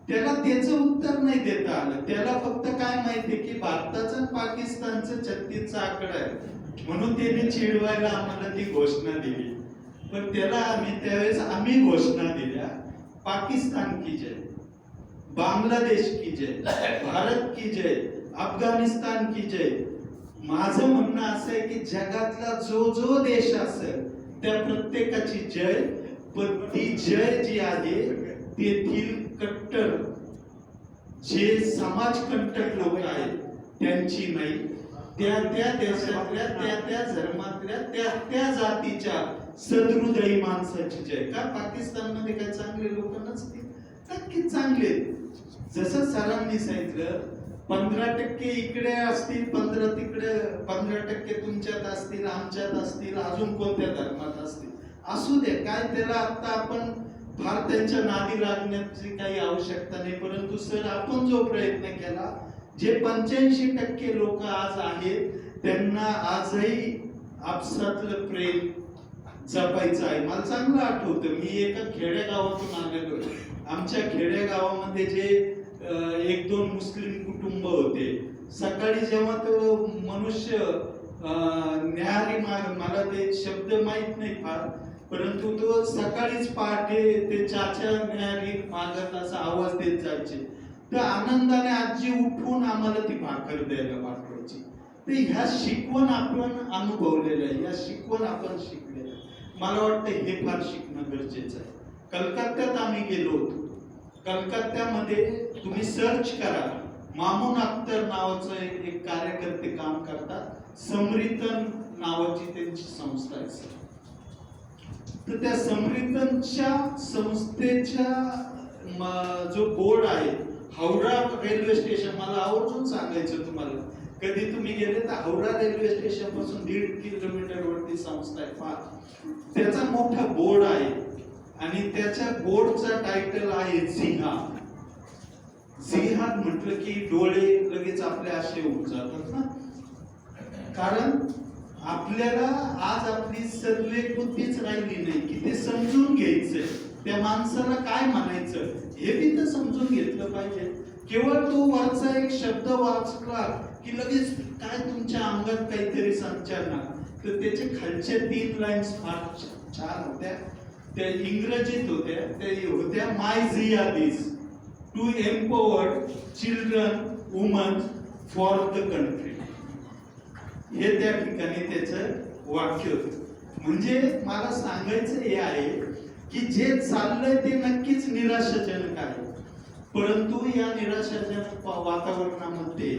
त्याला त्याचं उत्तर नाही देता आलं. त्याला फक्त काय माहिती की भारताचं पाकिस्तानचं 36चा आकडा आहे म्हणून त्याने चिडवायला आम्हाला ती घोषणा दिली. पण त्याला त्यावेळेस आम्ही घोषणा दिल्या पाकिस्तान की जय, बांगलादेश की जय, भारत की जय, अफगाणिस्तान की जय. माझं म्हणणं असं आहे की जगातला जो जो देश असेल त्या प्रत्येकाची जय, पण ती जय जी आहे तेथील कट्टर जे समाजकंटक लोक आहेत त्यांची नाही, त्या त्या देशातल्या त्या त्या धर्मातल्या त्या त्या जातीच्या सदृदयी माणसाची जय. का पाकिस्तानमध्ये काय चांगले लोक नसतील? नक्कीच चांगले. जसं सरांनी सांगितलं 15% इकडे असतील, 15 तिकडे, 15% तुमच्यात असतील, आमच्यात असतील, अजून कोणत्या धर्मात असतील, असू दे. काय त्याला आता आपण फार त्यांच्या नादी लागण्याची काही आवश्यकता नाही. परंतु सर आपण जो प्रयत्न केला, जे 85% लोक आज आहेत त्यांना आजही आपसातलं प्रेम जपायचं आहे. मला चांगलं आठवतं, मी एका खेडेगावातून आलेलो. आमच्या खेडेगावामध्ये जे 1-2 मुस्लिम कुटुंब होते. सकाळी जेव्हा तो मनुष्य न्याहारी मला ते शब्द माहित नाही फार, परंतु तो सकाळीच पहाटे ते चाचा न्याहारी मागत असा आवाज देत जायचे. तर आनंदाने आजी उठून आम्हाला ती भाकर द्यायला पाठवायची. तर ह्या शिकवण आपण अनुभवलेलं आहे, या शिकवण आपण शिकलेलं आहे. मला वाटतं हे फार शिकणं गरजेचं आहे. कलकत्त्यात आम्ही गेलो होतो. कलकत्त्यामध्ये तुम्ही सर्च करा, मामून अख्तर नावाचं एक कार्यकर्ते काम करतात. समरितन नावाची त्यांची संस्था आहे. तर त्या समरितनच्या संस्थेच्या जो बोर्ड आहे, हावडा रेल्वे स्टेशन, मला आवर्जून सांगायचं तुम्हाला, कधी तुम्ही गेले तर हावडा रेल्वे स्टेशन पासून 1.5 किलोमीटर वरती संस्था आहे. फार त्याचा मोठा बोर्ड आहे आणि त्याच्या बोर्डचा टायटल आहे जिहाद. जिहाद म्हटलं की डोळे लगेच आपले असे होऊन जातात ना, कारण आपल्याला आज आपली सद्विवेक बुद्धीच राहिली नाही की ते समजून घ्यायचंय, त्या माणसाला काय म्हणायचं हे बी तर समजून घेतलं पाहिजे. केवळ तो वरचा एक शब्द वाचला की लगेच काय तुमच्या अंगात काहीतरी संचालना. तर त्याचे खालच्या 3 लाईन्स फार छान होत्या. त्या इंग्रजीत होत्या. त्या होत्या, my jihad is to empower children, women for the country. हे त्या ठिकाणी त्याचं वाक्य होतं. म्हणजे मला सांगायचं हे आहे की जे चाललंय ते नक्कीच निराशाजनक आहे, परंतु या निराशाजनक वातावरणामध्ये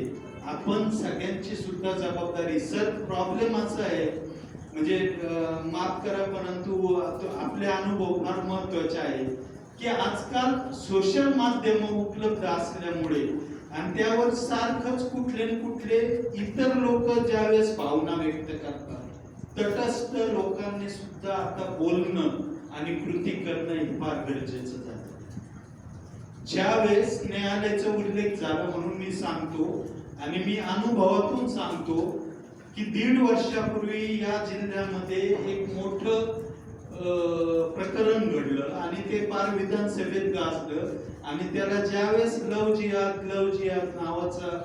आपण सगळ्यांची सुद्धा जबाबदारी. सर प्रॉब्लेम असा आहे, म्हणजे माफ करा परंतु आपले अनुभव फार महत्वाचे आहे की आजकाल सोशल माध्यम उपलब्ध असल्यामुळे आणि त्यावर सारखंच कुठले कुठले इतर लोक ज्यावेळेस भावना व्यक्त करतात, तटस्थ लोकांनी सुद्धा आता बोलणं आणि कृती करणं हे फार गरजेचं झालं. ज्यावेळेस न्यायालयाचा उल्लेख झाला म्हणून मी सांगतो आणि मी अनुभवातून सांगतो की 1.5 वर्षापूर्वी या जिल्ह्यामध्ये एक मोठं प्रकरण घडलं आणि ते पार विधानसभेत गाजलं आणि त्याला ज्यावेळेस लव जिहाद नावाचा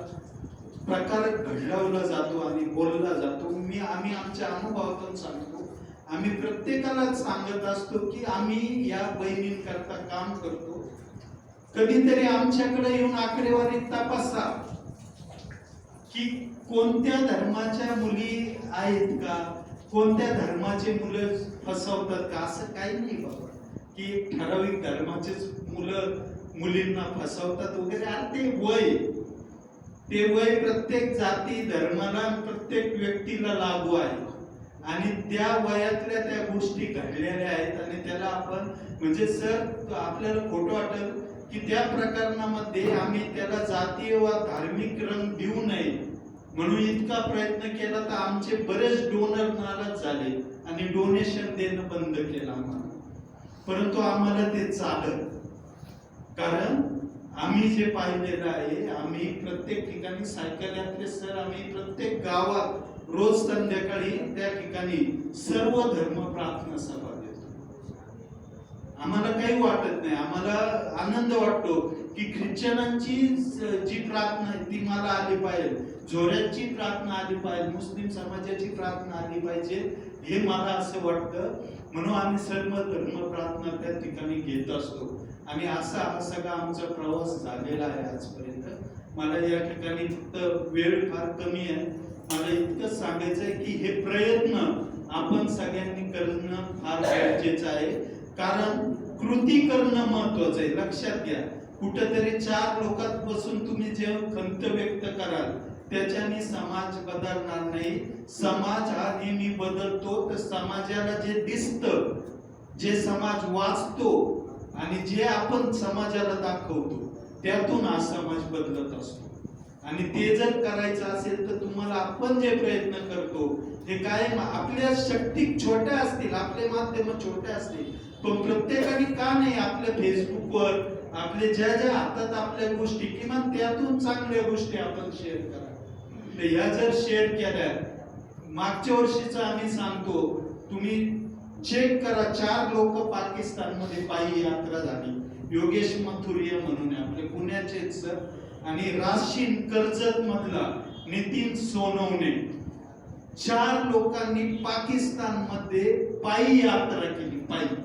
प्रकार घडवला जातो आणि बोलला जातो, आम्ही आमच्या अनुभवातून सांगतो, आम्ही प्रत्येकाला सांगत असतो की आम्ही या बहिणींकरता काम करतो. कधीतरी आमच्याकडे येऊन आकडेवारी तपासा की कोणत्या धर्माच्या मुली आहेत का, कोणत्या धर्माचे मुलं फसवतात का. असं काही नाही बाबा की ठराविक धर्माचेच मुलं मुलींना फसवतात वगैरे. ते वय प्रत्येक जाती धर्माला प्रत्येक व्यक्तीला लागू आहे आणि त्या वयातल्या त्या गोष्टी घडलेल्या आहेत आणि त्याला आपण म्हणजे सर आपल्याला खोटं वाटेल की त्या प्रकरणामध्ये आम्ही त्याला जातीय व धार्मिक रंग देऊ नये म्हणून इतका प्रयत्न केला तर आमचे बरेच डोनर नाराज झाले आणि डोनेशन देणं बंद केलं आम्हाला. परंतु आम्हाला ते चालत, कारण आम्ही जे पाहिलेलं आहे, आम्ही प्रत्येक ठिकाणी सायकल यात्रे सर आम्ही प्रत्येक गावात रोज संध्याकाळी त्या ठिकाणी सर्व धर्म प्रार्थना सभा देतो. आम्हाला काही वाटत नाही, आम्हाला आनंद वाटतो की ख्रिश्चनांची जी प्रार्थना आहे ती मला आली पाहिजे, झोऱ्यांची प्रार्थना आली पाहिजे, मुस्लिम समाजाची प्रार्थना आली पाहिजे, हे मला असं वाटतं. म्हणून आम्ही सर्व धर्म प्रार्थना त्या ठिकाणी घेत असतो आणि असा हा सगळा आमचा प्रवास झालेला आहे आजपर्यंत. मला या ठिकाणी फक्त वेळ फार कमी आहे. मला इतकंच सांगायचं आहे की हे प्रयत्न आपण सगळ्यांनी करणं फार गरजेचं आहे, कारण कृती करणं महत्वाचं आहे. लक्षात घ्या, कुठेतरी 4 लोकात बसून तुम्ही जे खंत व्यक्त कराल त्याच्याने समाज बदलणार नाही. समाज हा नेहमी बदलतो. तर समाजाला जे दिसतं, जे समाज वाचतो आणि जे आपण समाजाला दाखवतो, त्यातून हा समाज बदलत असतो. आणि ते जर करायचं असेल तर तुम्हाला आपण जे प्रयत्न करतो हे कायम आपल्या शक्ती छोट्या असतील, आपले माध्यम छोटे असतील, पण प्रत्येकाने का नाही आपल्या फेसबुकवर आपले ज्या ज्या हातात आपल्या गोष्टी, किमान त्यातून चांगल्या गोष्टी आपण शेअर करा. तर ह्या जर शेअर केल्या, मागच्या वर्षीचं आम्ही सांगतो, तुम्ही चेक करा, 4 लोक पाकिस्तानमध्ये पायी यात्रा झाली. योगेश मथुरिया म्हणून आपले पुण्याचेच सर, आणि राशीन कर्जत मधला नितीन सोनवणे, 4 लोकांनी पाकिस्तानमध्ये पायी यात्रा केली, पायी.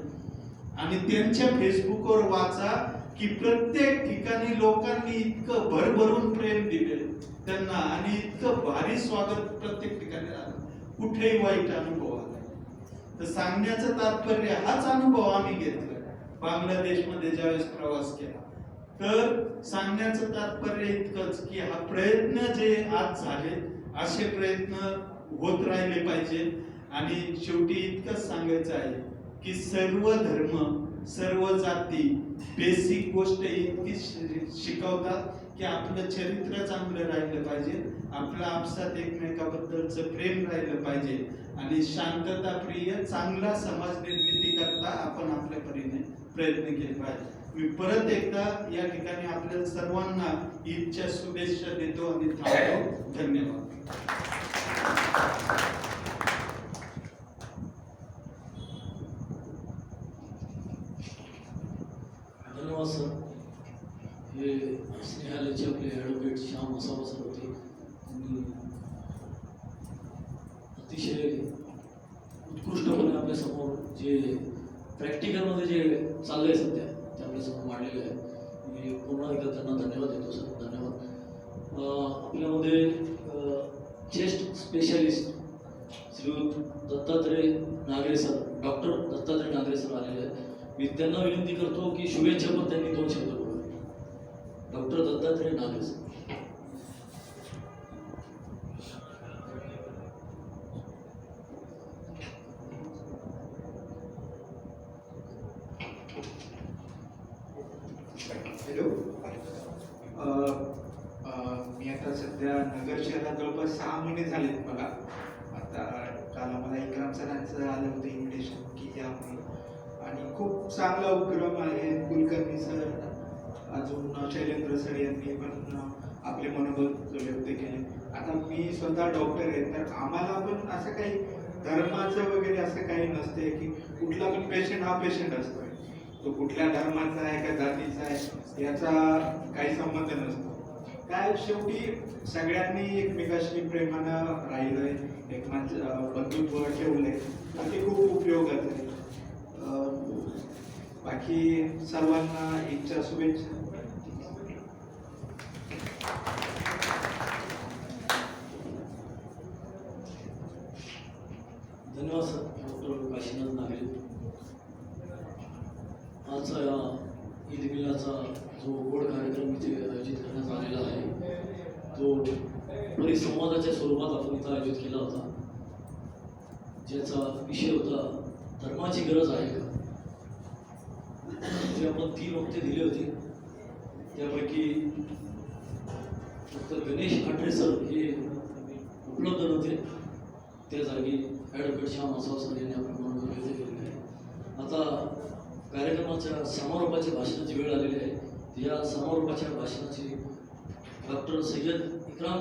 आणि त्यांच्या फेसबुकवर वाचा की प्रत्येक ठिकाणी लोकांनी इतकं भरभरून प्रेम दिले त्यांना आणि इतकं भारी स्वागत प्रत्येक ठिकाणी झालं, कुठेही वाईट अनुभव आला. तर सांगण्याचं तात्पर्य हाच अनुभव आम्ही घेतला बांगलादेशमध्ये ज्यावेळेस प्रवास केला. तर सांगण्याचं तात्पर्य इतकंच की हा प्रयत्न जे आज झाले असे प्रयत्न होत राहिले पाहिजे. आणि शेवटी इतकंच सांगायचं आहे की सर्व धर्म, सर्व जाती बेसिक गोष्ट इतकी शिकवतात की आपलं चरित्र चांगलं राहिलं पाहिजे, आपलं आपसात एकमेकाबद्दलचं प्रेम राहिलं पाहिजे आणि शांतताप्रिय चांगला समाज निर्मिती करता आपण आपल्या परीने प्रयत्न केले पाहिजे. मी परत एकदा या ठिकाणी आपल्या सर्वांना ईदच्या शुभेच्छा देतो आणि थांबतो. धन्यवाद. धन्यवाद सर. हे स्नेहालयाचे आपले ॲडव्होकेट श्याम मसाबा सर होते. त्यांनी अतिशय उत्कृष्टपणे आपल्यासमोर जे प्रॅक्टिकलमध्ये जे चाललंय सध्या ते आपल्यासमोर मांडलेलं आहे. मी पुन्हा एकदा त्यांना धन्यवाद देतो सर. धन्यवाद. आपल्यामध्ये chest specialist Shriyut Dattatray Nagare sir, doctor Dattatray Nagare sir आलेले आहेत. मी त्यांना विनंती करतो की शुभेच्छा पण त्यांनी 2 शब्द बोला. Doctor Dattatray Nagare sir. Hello. मी आता सध्या नगर शहरात जवळपास 6 महिने झालेत मला. आता काल आम्हाला इक्राम सरांचं आलं होतं इन्व्हिटेशन की या म्हणून, आणि खूप चांगला उपक्रम आहे. कुलकर्णी सर, अजून शैलेंद्र सर यांनी पण आपले मनोबल व्यक्त केले. आता मी स्वतः डॉक्टर आहे, तर आम्हाला पण असं काही धर्माचं वगैरे असं काही नसते की कुठला पण पेशंट हा पेशंट असतो, तो कुठल्या धर्माचा आहे का जातीचा आहे याचा काही संबंध नसतो. काय शेवटी सगळ्यांनी एकमेकाशी प्रेमानं राहिलंय, एकमेकांचं बंधुत्व ठेवलंय, तर ते खूप उपयोगाचं आहे. बाकी सर्वांना ईदच्या शुभेच्छा. धन्यवाद सर. डॉक्टर काशीनाथ नागरे. आजचा या ईद मिलाचा जो गोड कार्यक्रम इथे आयोजित करण्यात आलेला आहे तो परिसंवादाच्या स्वरूपात आपण इथं आयोजित केला होता, ज्याचा विषय होता धर्माची गरज आहे का. जे आपण 3 वक्ते दिले होते त्यापैकी फक्त गणेश आठरे सर हे उपलब्ध नव्हते. त्या जागी ॲडव्होकेट श्याम मसाबा सर यांनी आपण मनोबल व्यक्त केलेले आहे. आता कार्यक्रमाच्या समारोपाच्या भाषणाची वेळ आलेली आहे. या समारोपाच्या भाषणाची डॉक्टर इक्राम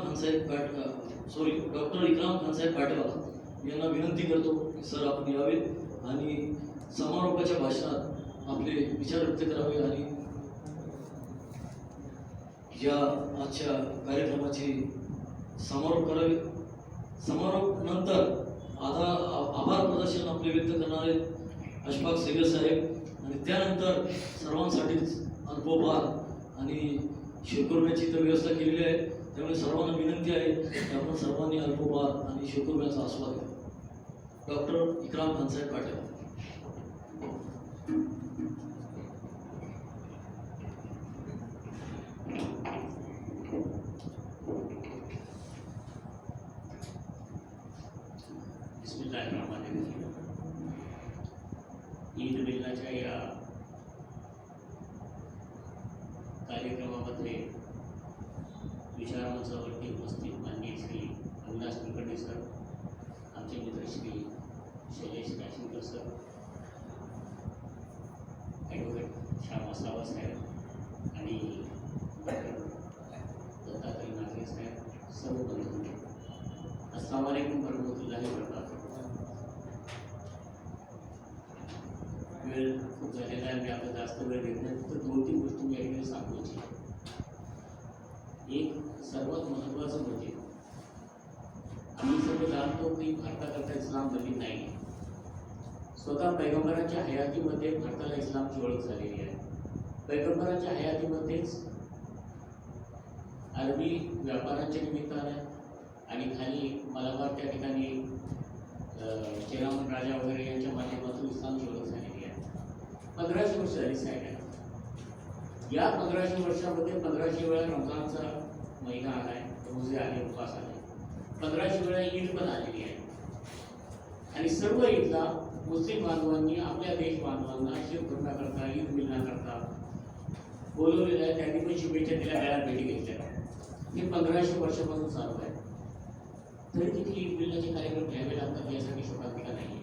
खानसाहेब पाटवा यांना विनंती करतो की सर आपण यावे आणि समारोपाच्या भाषणात आपले विचार व्यक्त करावे आणि या आजच्या कार्यक्रमाची समारोप करावे. समारोप नंतर आभार प्रदर्शन आपले व्यक्त करणारे अशफाक सैयद साहेब आणि त्यानंतर सर्वांसाठीच अल्पोपहार आणि शिवकुर्म्याची तर व्यवस्था केलेली आहे. त्यामुळे सर्वांना विनंती आहे की आपण सर्वांनी अल्पोपहार आणि शिवकुर्म्याचा आस्वाद घ्या. डॉक्टर इक्राम खानसाहेब पाटील. बिस्मिल्लाहिर्रहमानिर्रहीम. ईद मिलनाच्या या कार्यक्रमामध्ये विचारमंचावरती उपस्थित माननीय श्री अविनाश कुलकर्णी सर, आमचे मित्र श्री शैलेश काशिमकर सर, ॲडव्होकेट श्याम असावा साहेब आणि डॉक्टर दत्तात्रय नागरे साहेब, सर्व बंधू, अस्सलाम वालेकुम वरहमतुल्लाहि वबरकातुह. वेळ खूप झालेला आहे, मी आता जास्त वेळ घेत नाही. फक्त 2-3 गोष्टी मी याकडे सांगू इच्छितो. एक सर्वात महत्त्वाचं म्हणजे आम्ही सर्व जाणतो की भारताकरता इस्लाम नवीन नाही. स्वतः पैगंबराच्या हयातीमध्ये भारताला इस्लामची ओळख झालेली आहे. पैगंबराच्या हयातीमध्येच अरबी व्यापाराच्या निमित्ताने आणि खाली मलाबार त्या ठिकाणी चेरामन राजा वगैरे यांच्या माध्यमातून इस्लामची ओळख झालेली आहे. 1500 वर्ष झाली साहेब. या 1500 वर्षामध्ये 1500 वेळा रमजानचा महिना आला आहे, रोजे आले, उपवास आले. 1500 वेळा ईद पण आलेली आहे. आणि सर्व ईदला मुस्लिम बांधवांनी आपल्या देश बांधवांना शिवकुर्म्याकरता, ईद मिलनाकरता बोलवलेलं आहे. त्यांनी पण शुभेच्छा दिल्या, गळ्यात भेटी घेतल्या. हे 1500 वर्षापासून चालू आहे. तरी तिथे ईद मिलनाचे कार्यक्रम घ्यावे लागतात यासाठी शोकांतिका नाही आहे.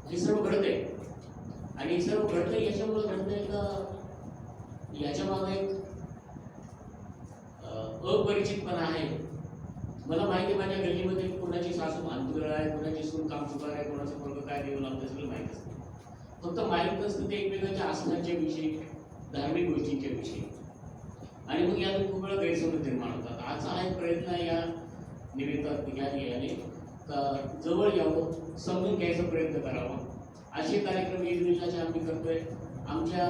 हे सर्व घडतंय आणि सर्व घडतंय याच्यामुळे घडतंय का याच्या मागे एक अपरिचितपणा आहे. मला माहिती आहे माझ्या गल्लीमध्ये कोणाची सासू भानगड आहे, कोणाची सून कामचुकार आहे, कोणाचं पोरगं काय देऊ लागतं, सगळं माहीत असतं. फक्त माहीत नसतं ते एकमेकांच्या आसनांच्या विषयी, धार्मिक गोष्टींच्या विषयी. आणि मग यातून खूप वेळा गैरसमज निर्माण होतात. आजचा हा एक प्रयत्न आहे या निमित्तात याने का जवळ यावं, समजून घ्यायचा प्रयत्न करावा. असे कार्यक्रम ईद मिलनाचे आम्ही करतोय. आमच्या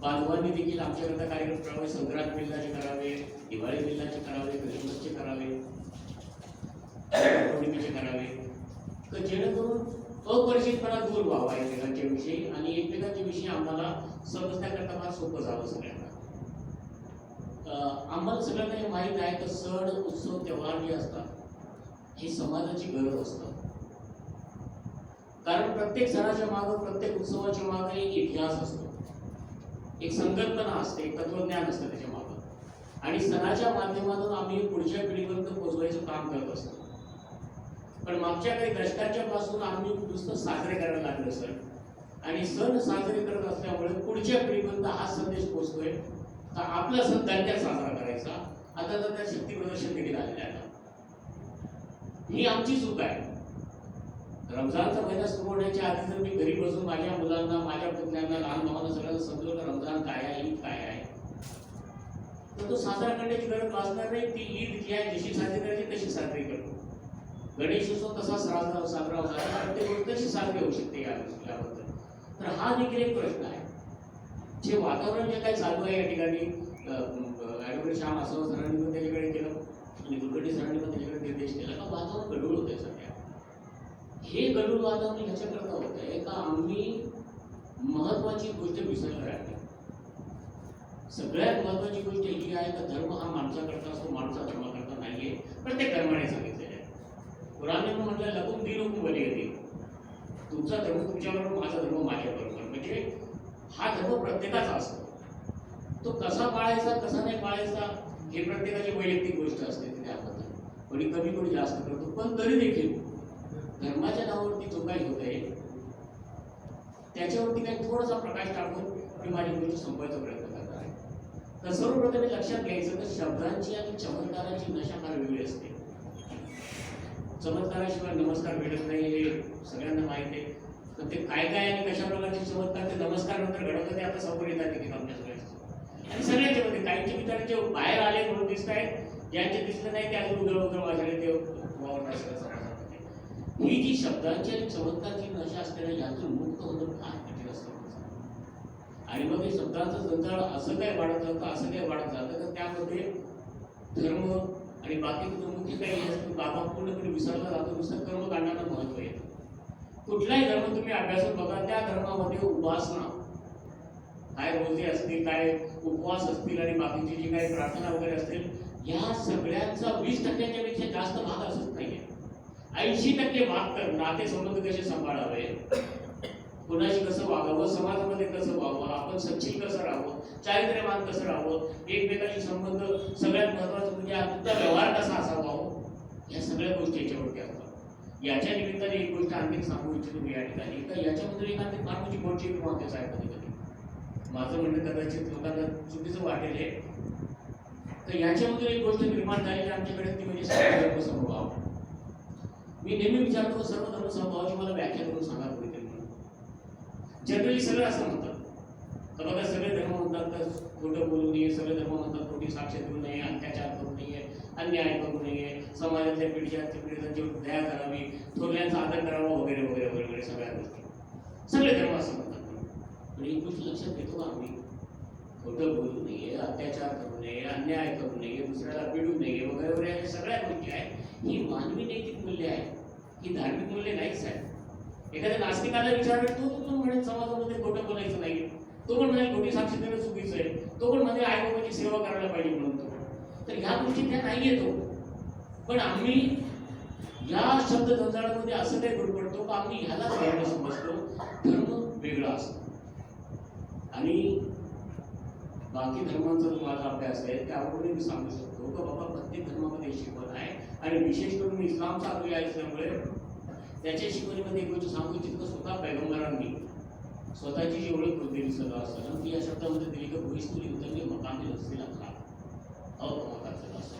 बांधवांनी देखील आमच्याकरता कार्यक्रम करावे, संक्रांत मिलनाचे करावे, दिवाळी मिलनाचे करावे, क्रिसमसचे करावे, पौर्णिमेचे करावे, तर जेणेकरून अपरिचितपणा दूर व्हावा एकमेकांच्या विषयी आणि एकमेकांच्या विषयी आम्हाला समजण्याकरता फार सोपं जावं सगळ्यांना. आम्हाला सगळ्यांना हे माहीत आहे की सण, उत्सव, त्योहार जे असतात ही समाजाची गरज असतात. कारण प्रत्येक सणाच्या मागं, प्रत्येक उत्सवाच्या मागं एक इतिहास असतो, एक संकल्पना असते, एक तत्वज्ञान असतं त्याच्या मागं. आणि सणाच्या माध्यमातून आम्ही पुढच्या पिढीपर्यंत पोहोचवायचं काम करत असतो. पण मागच्या काही दशकांच्या पासून आम्ही नुसतं साजरे करायला लागलो सण, आणि सण साजरे करत असल्यामुळे पुढच्या पिढीपर्यंत हा संदेश पोहोचतोय का आपला सण त्यांच्यात साजरा करायचा. आता तर त्या शक्ती प्रदर्शन देखील आलेलं आहे. ही आमची चूक आहे. रमजानचा महिना सुरू होण्याच्या आधी जर मी घरी बसून माझ्या मुलांना, माझ्या पुतण्यांना, लहान भावांना सगळ्यांना समजवलं की रमजान काय आहे, ईद काय आहे, तर तो साजरा करण्याची गरज भासणार नाही. ती ईद जी आहे जशी साजरी करायची तशी साजरी करतो. गणेशोत्सव तसा साजरा होता, प्रत्येक गोष्ट कशी साजरी होऊ शकते याबद्दल. तर हा देखील एक प्रश्न आहे. जे वातावरण जे काही चालू आहे या ठिकाणी, ॲडव्होकेट श्याम असावा सरांनी पण त्याच्याकडे केलं आणि कुलकर्णी सरांनी पण त्याच्याकडे निर्देश केला का वातावरण गडूळ होतंय सध्या. हे गडूळ वातावरण ह्याच्याकरता होत आहे का आम्ही महत्वाची गोष्ट विसरलो आहे. सगळ्यात महत्वाची गोष्ट ही आहे का धर्म हा माणसाकरता असतो, माणसा धर्माकरता नाहीये. प्रत्येक धर्माने सांगितलेलं आहे. कुराणने म्हटलं लकुम दीनुकुम वलिय दीन. तुमचा धर्म तुमच्याबरोबर, माझा धर्म माझ्याबरोबर. म्हणजे हा धर्म प्रत्येकाचा असतो. तो कसा पाळायचा, कसा नाही पाळायचा हे प्रत्येकाची वैयक्तिक गोष्ट असते. त्याबद्दल कोणी कमी कोणी जास्त करतो. पण तरी देखील धर्माच्या नावावरती जो काही होत आहे त्याच्यावरती काही थोडासा प्रकाश टाकून मी माझी गोष्ट संपवायचा प्रयत्न करणार आहे. तर सर्वप्रथम लक्षात घ्यायचं तर शब्दांची आणि चमत्काराची नशा फार वेगळी असते. चमत्काराशिवाय नमस्कार भेटत नाही हे सगळ्यांना माहिती आहे. पण ते काय काय आणि कशा प्रकारचे चमत्कार ते नमस्कार नंतर घडवतं ते आता समोर येतात देखील आमच्या सगळ्यांच्या. आणि सगळ्यांच्या मध्ये काहींचे विचारांचे बाहेर आले म्हणून दिसत आहेत, ज्यांचे दिसले नाही ते अजून उघड उघड वाजले ते वावरणार. ही जी शब्दांची आणि चमत्काराची नशा असते यातून मुक्त होणं फार कठीण असतं. आणि मग हे शब्दांचं जंजाळ असं काय वाढत जातं तर त्यामध्ये धर्म आणि बाकीचं मुख्य काही असतं बाबा पूर्णपणे विसरला जातो. नुसतं कर्मकांडाला महत्व येतं. कुठलाही धर्म तुम्ही अभ्यासून बघा, त्या धर्मामध्ये उपासना काय रोजे असतील, काय उपवास असतील आणि बाकीची जी काही प्रार्थना वगैरे असतील, या सगळ्यांचा 20% पेक्षा जास्त भाग असत नाहीये. 80% भाग तर नातेसंबंध कसे सांभाळावे, कुणाशी कसं वागावं, समाजामध्ये कसं वागावं, आपण सच्चिल कसं राहावं, चारित्र्यवान कसं राहावं, एकमेकांशी संबंध, सगळ्यात महत्वाचं म्हणजे आपला व्यवहार कसा असावा, या सगळ्या गोष्टी याच्यावरती असतात. याच्या निमित्ताने एक गोष्ट आणखी सांगू इच्छितो मी या ठिकाणी, तर याच्यामध्ये एक आणखी फार मोठी गोष्ट महत्वाचं आहे. कधी माझं म्हणणं कदाचित लोकांना चुकीचं वाटेल हे, तर याच्यामध्ये एक गोष्ट निर्माण झालेली आमच्याकडे ती म्हणजे सर्व धर्म समभाव. मी नेहमी विचारतो सर्व धर्म समभावाची मला व्याख्या करून सांगा कोणीतरी. जनरली सगळं असं म्हणतात तर बघा, सगळे धर्म म्हणतात तर खोटं बोलू नये, सगळे धर्म म्हणतात खोटी साक्ष देऊ नये, अत्याचार करू नये, अन्याय करू नये, समाजातल्या पिढीच्या दया करावी, थोरल्यांचा आदर करावा वगैरे वगैरे वगैरे सगळ्या गोष्टी सगळे धर्म असं म्हणतात. पण एक गोष्ट लक्षात घेतो का आम्ही, खोटं बोलू नये, अत्याचार करू नये, अन्याय करू नये, दुसऱ्याला पिडू नये वगैरे वगैरे या सगळ्या गोष्टी आहेत. ही मानवी नैतिक मूल्य आहे, ही धार्मिक मूल्य नाहीच आहे. एखाद्या नास्तिकाला विचारलं तो म्हणेल समाजामध्ये खोटं बोलायचं नाही, तो पण म्हणेल खोटी साक्ष देणं चुकीचं आहे, तो पण म्हणेल आई बाबाची सेवा करायला पाहिजे म्हणून तो. तर ह्या गोष्टी त्या नाही येतो. पण आम्ही या शब्द जंजाळामध्ये असं काही गुरपडतो का आम्ही ह्याला धर्म समजतो, धर्म वेगळा असतो. आणि बाकी धर्मांचा जो माझा अभ्यास आहे त्यावरून मी सांगू शकतो की बाबा प्रत्येक धर्मामध्ये शिकवण आहे. आणि विशेष करून इस्लामचा अनुयायी असल्यामुळे त्याच्या शिकवणीमध्ये एक गोष्ट सांगू इच्छितो, स्वतः पैगंबरांनी स्वतःची जी ओळख करून दिली सल्लल्लाहु अलैहि वसल्लम, ती या शब्दामध्ये दिली की भुईस्तुली उतरली मकामी नसलेला खा अवकाशाचा असतो.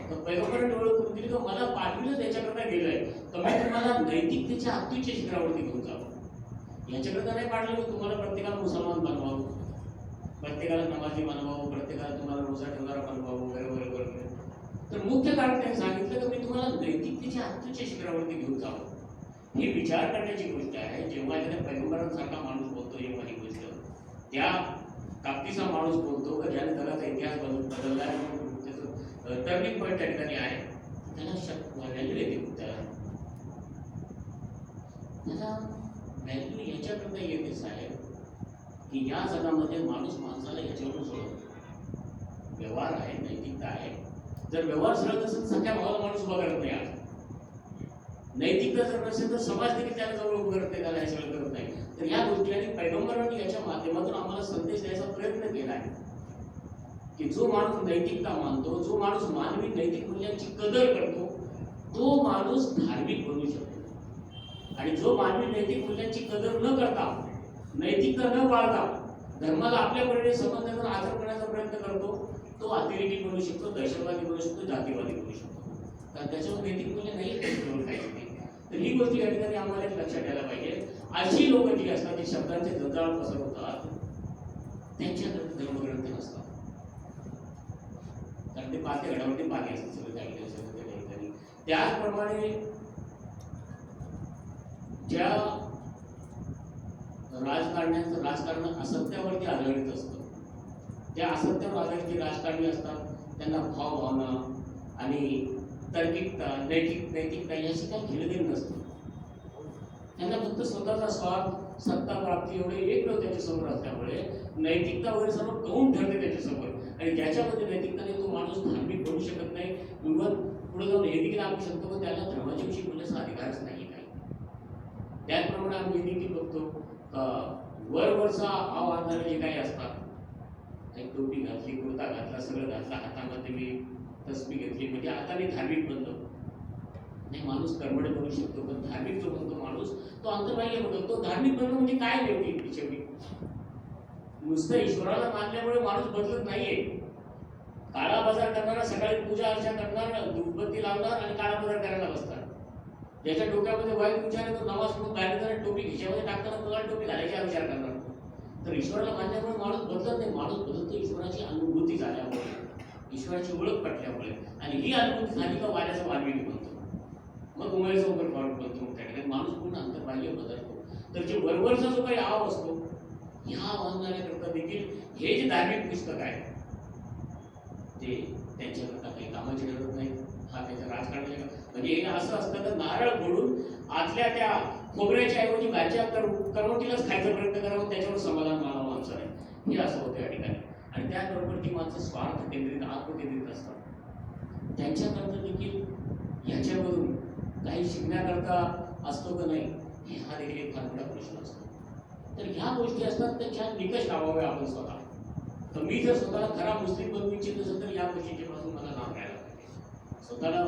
तर पैगंबरांनी ओळख करून दिली की मला पाठविलं त्याच्याकरता गेलंय तर मी तुम्हाला नैतिकतेच्या अत्युच्च शिखरावरती घेऊन जावं. याच्याकरता नाही पाठलं की तुम्हाला प्रत्येकाला मुसलमान बनवावं, प्रत्येकाला नमाजी बनवावं, प्रत्येकाला तुम्हाला रोजा ठेवणारा बनवावं वगैरे वगैरे वगैरे. तर मुख्य कारण त्यांनी सांगितलं की मी तुम्हाला नैतिकतेच्या अत्युच्च शिखरावरती घेऊन जावं. ही विचार करण्याची गोष्ट आहे. जेव्हा एखाद्या पैगंबरांसारखा माणूस बोलतो ही माझी गोष्ट, त्या ताकदीचा माणूस बोलतो का ज्याने जगाचा इतिहास बदलला आहे, त्याचं टर्निंग पॉईंट त्या ठिकाणी आहे, त्याला व्हॅल्यू येते. त्याला व्हॅल्यू याच्याकरता येते साहेब की या जगामध्ये माणूस माणसाला याच्यावरून सोडतो. व्यवहार आहे, नैतिकता आहे. जर व्यवहार सगळं नसेल सगळ्या भावाला माणूस उभा करत नाही. आज नैतिकता जर नसेल तर समाज देखील त्याला जवळ उभं करत नाही, त्याला हे सगळं करत नाही. तर या गोष्टी आणि पैगंबरांनी याच्या माध्यमातून आम्हाला संदेश द्यायचा प्रयत्न केला आहे की जो माणूस नैतिकता मानतो, जो माणूस मानवी नैतिक मूल्यांची कदर करतो, तो माणूस धार्मिक बनू शकतो. आणि जो मानवी नैतिक मूल्यांची कदर न करता, नैतिकता न पाळता धर्माला आपल्या परीने संबंधांना आदर करण्याचा प्रयत्न करतो, तो अतिरेकी बनू शकतो, दहशतवादी बनू शकतो, जातीवादी बनू शकतो. तर त्याच्यावर नैतिक मूल्य नाही काही नाही. तर ही गोष्टी या ठिकाणी आम्हाला एक लक्षात घ्यायला पाहिजे. अशी लोक जी असतात जी शब्दांचे जंजाळ पसरवतात त्यांच्याकडे धर्मग्रंथ नसतात. कारण ते पाते घडावरती पाणी असतात सगळं काही. त्याचप्रमाणे ज्या राजकारण असत्यावरती आधारित असतं, त्या असत्यावर आधारित राजकारणी असतात, त्यांना भावभावना आणि तार्किकता, नैतिकता याची काही घेणं नसतं. त्यांना फक्त स्वतःचा स्वार्थ, सत्ता प्राप्ती एवढे एकच त्याच्यासमोर असल्यामुळे नैतिकता वगैरे सर्व गौण ठरते त्याच्यासमोर. आणि ज्याच्यामध्ये नैतिकताने तो माणूस धार्मिक बनू शकत नाही. इव्हन पुढे जाऊन हे देखील आम्ही शकतो की त्याला धर्माच्या विषयी बोलण्याचा अधिकारच नाही काही. त्याचप्रमाणे आम्ही हे देखील बघतो वरवरचा आव आणणारे जे काही असतात, एक टोपी घातली, कुर्ता घातला, सगळं घातलं, हातामध्ये मी तस्बी घेतली म्हणजे आता मी धार्मिक बनलो नाही. माणूस कर्मठ बनू शकतो, पण धार्मिक जो बनतो माणूस तो अंतर्बाह्य बनतो. तो धार्मिक बनणं म्हणजे काय नेमकी शेवटी नुसतं ईश्वराला मानल्यामुळे माणूस बदलत नाहीये. काळा बाजार करणारा सकाळी पूजा अर्चा करणार, धूपबत्ती लावणार आणि काळा बाजार करायला बसतात. ज्याच्या डोक्यामध्ये वाईट विचार आहे तो नमाज पढून बाहेर जाणार, टोपी खिशामध्ये टाकताना तुला टोपी घालायचा विचार करणार. तर ईश्वराला मानल्यामुळे माणूस बदलत नाही. माणूस बदलतो ईश्वराची अनुभूती झाल्यामुळे, ईश्वराची ओळख पटल्यामुळे. आणि ही अनुभूती झाली का वाऱ्याचा वाल्मिकी बनतो, मग उमयचा उपर फारूक बनतो. जर बदलतो तर जे वरवरचा जो काही आव असतो ह्या आव्हानाकरता देखील हे जे धार्मिक पुस्तक आहे ते त्यांच्याकरता काही कामाची ठरत नाही. हा त्याच्या राजकारणाच्या म्हणजे हे असं असतं तर नारळ फोडून आतल्या त्या खोबऱ्याच्या ऐवजी बाहेरच्या करवटीलाच खायचा प्रयत्न करावा, त्याच्यावर समाधान मानावं माणसं आहे. हे असं होतं या ठिकाणी. आणि त्याचबरोबर ती माणसं स्वार्थ केंद्रित आत्मकेंद्रित असतात. त्यांच्याकरता देखील ह्याच्यामधून काही शिकण्याकरता असतो का नाही हा देखील एक फार मोठा प्रश्न असतो. तर ह्या गोष्टी असतात त्याच्या निकष लावावे आपण स्वतः. तर मी जर स्वतःला खरा मुस्लिम बनवू इच्छित असेल तर या गोष्टीच्या पासून मला लांब राहायला पाहिजे. स्वतःला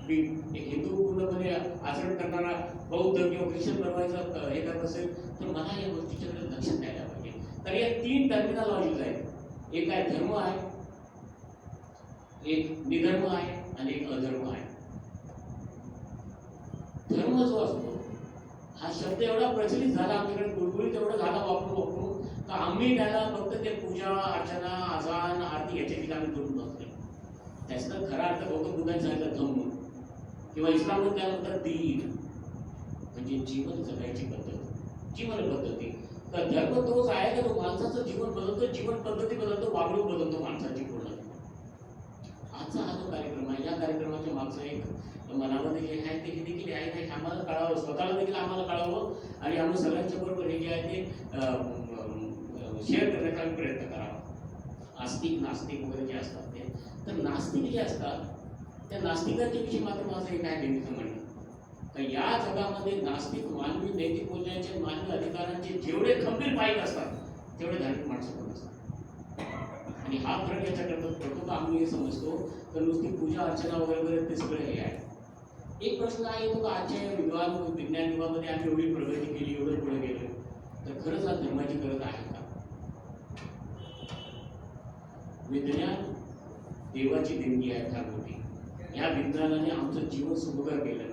मी एक हिंदू पूर्णपणे आचरण करणारा बौद्ध किंवा ख्रिश्चन बनवायचं हे करत असेल तर मला या गोष्टीच्याकडे लक्ष द्यायला पाहिजे. तर या 3 टर्मिनॉलॉजीज आहेत. एक आहे धर्म आहे, एक निधर्म आहे आणि एक अधर्म आहे. धर्म जो असतो हा शब्द एवढा प्रचलित झाला आमच्याकडे गुळगुळीत एवढा झाला वापरून तर आम्ही त्याला फक्त ते पूजा अर्चना आजान आरती याच्या ठिकाणी आम्ही करून बसतोय. त्याचा खरा अर्थ गौतम बुद्धांनी सांगितलं धम्म किंवा इस्लाममध्ये त्याला म्हणतात दीन म्हणजे जीवन जगायची पद्धत, जीवन पद्धती. तर धर्म तोच आहे का तो माणसाचं जीवन बदलतो, जीवन पद्धती बदलतो, वागणूक बदलतो माणसाची पूर्ण. आजचा हा जो कार्यक्रम आहे या कार्यक्रमाच्या मागचं एक मनामध्ये जे आहे ते हे देखील आहे नाही आम्हाला कळावं, स्वतःला देखील आम्हाला कळावं आणि आम्ही सगळ्यांच्या बरोबर हे जे आहे ते शेअर करण्याचा आम्ही प्रयत्न करावा. आस्तिक नास्तिक वगैरे जे असतात ते तर नास्तिक जे असतात त्या नास्तिकांच्या विषयी मात्र माझं एक आहे नेहमीचं म्हणणं तर या जगामध्ये नास्तिक मानवी नैतिक मूल्यांचे मानवी अधिकारांचे जेवढे खंबीर पाईक असतात तेवढे धार्मिक माणसं पण असतात. आणि हा फरक याच्याकरता पडतो का आम्ही हे समजतो तर नुसती पूजा अर्चना वगैरे ते सगळे हे आहे. एक प्रश्न आहे येतो का आजच्या विज्ञान युगामध्ये आम्ही एवढी प्रगती केली एवढं पुढे गेलो तर खरंच आज धर्माची गरज आहे का? विज्ञान देवाची देणगी आहे फार मोठी. या विज्ञानाने आमचं जीवन सुखकर केलं.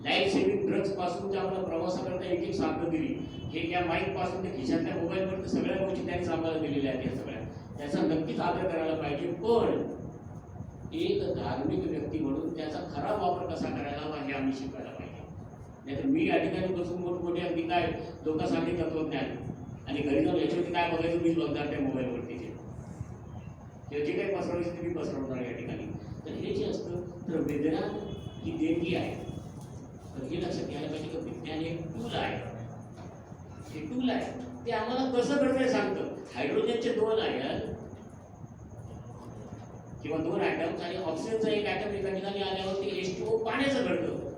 लाईफ सेव्हिंग ड्रग्स पासून ते आम्हाला प्रवासाकरता एक एक साधनं दिली. हे या माईक पासून ते खिशातल्या मोबाईलपर्यंत सगळ्या गोष्टी त्यांनीच आम्हाला दिलेल्या आहेत. या सगळ्या त्याचा नक्कीच आदर करायला पाहिजे. पण एक धार्मिक व्यक्ती म्हणून त्याचा खरा वापर कसा करायला हवा हे आम्ही शिकायला पाहिजे. नाहीतर मी या ठिकाणी बसून मोठमोठे अगदी काय लोकांसाठी तत्वज्ञान आणि घरी जाऊन याच्यावरती काय बघायचं मीच बघणार त्या मोबाईलवरती जे काही पसरवायचं ते मी पसरवणार या ठिकाणी. तर हे जे असतं तर विज्ञान ही देणगी आहे. तर हे लक्षात घ्यायला पाहिजे की विज्ञान हे टूल आहे. हे टूल आहे ते आम्हाला कसं करता सांगतं. हायड्रोजनचे 2 आयन किंवा 2 ॲटम्स आणि ऑक्सिजनचा एक ॲटम एका ठिकाणी आल्यावर ते H2O पाण्याचं घडतं.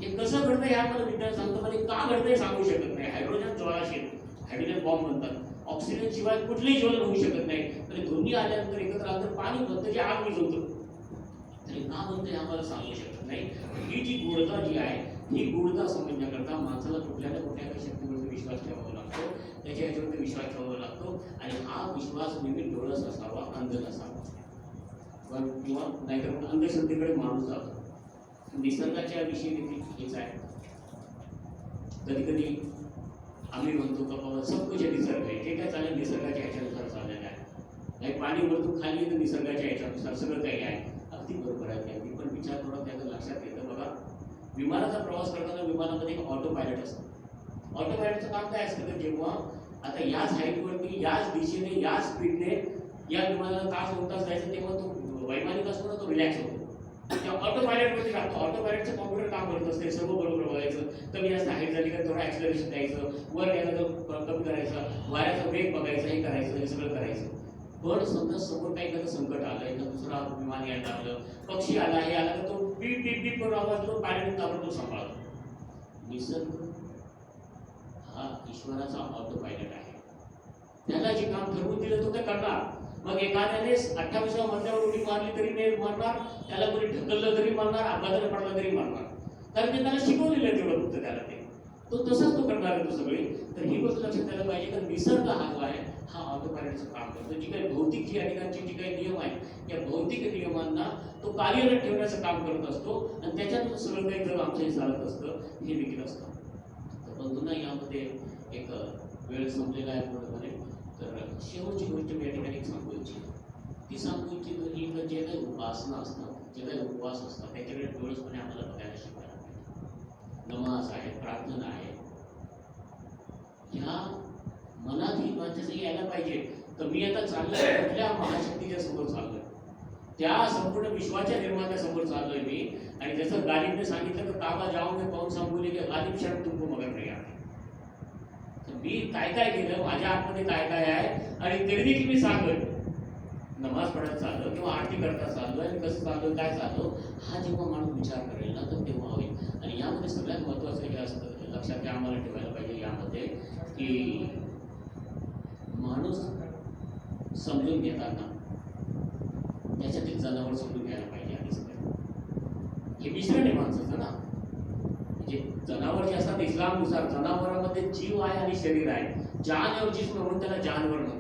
हे कसं घडतं हे आम्हाला विज्ञान सांगतं. म्हणजे का घडतं हे सांगू शकत नाही. हायड्रोजन ज्वालाशील हायड्रोजन बॉम्ब म्हणतात. ऑक्सिजन शिवाय कुठलेही ज्वलन होऊ शकत नाही. तर दोन्ही आल्यानंतर एकत्र आल्यानंतर पाणी बनतं जे आग विझवतं. तरी का बनतं हे आम्हाला सांगू शकत नाही. ही जी गूढता जी आहे ही गूढता समजण्याकरता माणसाला कुठल्या ना कुठल्या काही शक्तीवरती विश्वास ठेवावा लागतो. त्याच्या ह्याच्यावरती विश्वास ठेवावा लागतो आणि हा विश्वास नेहमी डोळस असावा, अंध नसावा किंवा नाहीतर अंधश्रद्धेकडे माणूस जातो. निसर्गाच्या विषयी देखील हेच आहे. कधी कधी आम्ही म्हणतो का बाबा सब कुछ निसर्ग आहे. जे काय चालेल निसर्गाच्या ह्याच्यानुसार चाललेलं आहे. काही पाणी वरतून खाली येतं निसर्गाच्या ह्याच्यानुसार सगळं काही आहे. अगदी बरोबर आहे. मी पण विचार करून त्याचं लक्षात येतं. बघा विमानाचा प्रवास करताना विमानामध्ये एक ऑटो पायलट असतो. ऑटो पायलटचं काम काय असतं तर जेव्हा आता याच हाईटवरती याच दिशेने याच स्पीडने या विमानाला तास 2 तास जायचं तेव्हा तो वैमानिक असतो ना तो रिलॅक्स होतो. त्या ऑटो पायलटवरती टाकतो. ऑटो पायलटचं कॉम्प्युटर काम करत असते. सर्व बरोबर बघायचं. कमी जास्त हाईट झाली का थोडं ॲक्सिलरेशन द्यायचं, वर गेलं तर कमी करायचं, वाऱ्याचा वेग बघायचा, हे करायचं, हे सगळं करायचं. पण समजा समोर काही एखादं संकट आलं, एखादं दुसरा विमान यायला लागलं, पक्षी आला, हे आला तर तो बीप बीप बीप करून आवाज तो पायलट ताबडतोब सांभाळतो. निसर्ग हा ईश्वराचा ऑटो पायलट आहे. त्याला जे काम ठरवून दिलं तो ते करणार. मग एखाद्याने 28व्या मजल्यावर उडी मारली तरी नाही मारणार, त्याला कोणी ढकललं तरी मारणार, अपघाताने पडला तरी मारणार. कारण ते त्याला शिकवलेलं आहे तेवढं फक्त त्याला ते तो तसंच तो करणार आहे तो सगळे. तर ही गोष्ट लक्षात द्यायला पाहिजे की निसर्ग हा जो आहे हा ऑटो पायलटचं काम करतो. जी काही भौतिक जी या ठिकाणची जी काही नियम आहेत या भौतिक नियमांना तो कार्यरत ठेवण्याचं काम करत असतो आणि त्याच्यात सगळं काही जर आमचं हे चालत असतं हे देखील असतं. तर बंधूंना यामध्ये एक वेळ संपलेला आहे पूर्णपणे. तर शेवटची गोष्ट मी या ठिकाणी सांगू इच्छितो. ती सांगू इच्छितो ही जे काही उपासना असतात, जे काही उपवास असतात त्याच्याकडे डोळसपणे आम्हाला बघायला शिकायला पाहिजे. नमाज आहे, प्रार्थना आहे, ह्या मनात ही माझ्यासाठी यायला पाहिजे. तर मी आता चाललोय कुठल्या महाशक्तीच्या समोर चाललोय, त्या संपूर्ण विश्वाच्या निर्मात्यासमोर चाललोय मी. आणि जसं गालिबने सांगितलं की काबा जाऊन पाहून सांगू की गालिब शर्ट तुमको मगर नाही आहे. तर मी काय काय केलं, माझ्या आतमध्ये काय काय आहे, आणि तरी देखील मी सांगतोय नमाज पढत चाललो किंवा आरती करता चाललोय आणि कसं चाललोय काय चाललो, हा जेव्हा माणूस विचार करेल ना तर तेव्हा होईल. आणि यामध्ये सगळ्यात महत्त्वाचं हे असतं, लक्षात घ्या, आम्हाला ठेवायला पाहिजे यामध्ये की माणूस समजून घेताना त्याच्यातील जनावर समजून घ्यायला पाहिजे. आणि सगळं हे मिश्रण आहे माणसाचं ना, म्हणजे जनावर जे असतात इस्लामनुसार जनावरांमध्ये जीव आहे आणि शरीर आहे. जान और जिस्म म्हणून त्याला जानवर म्हणतात.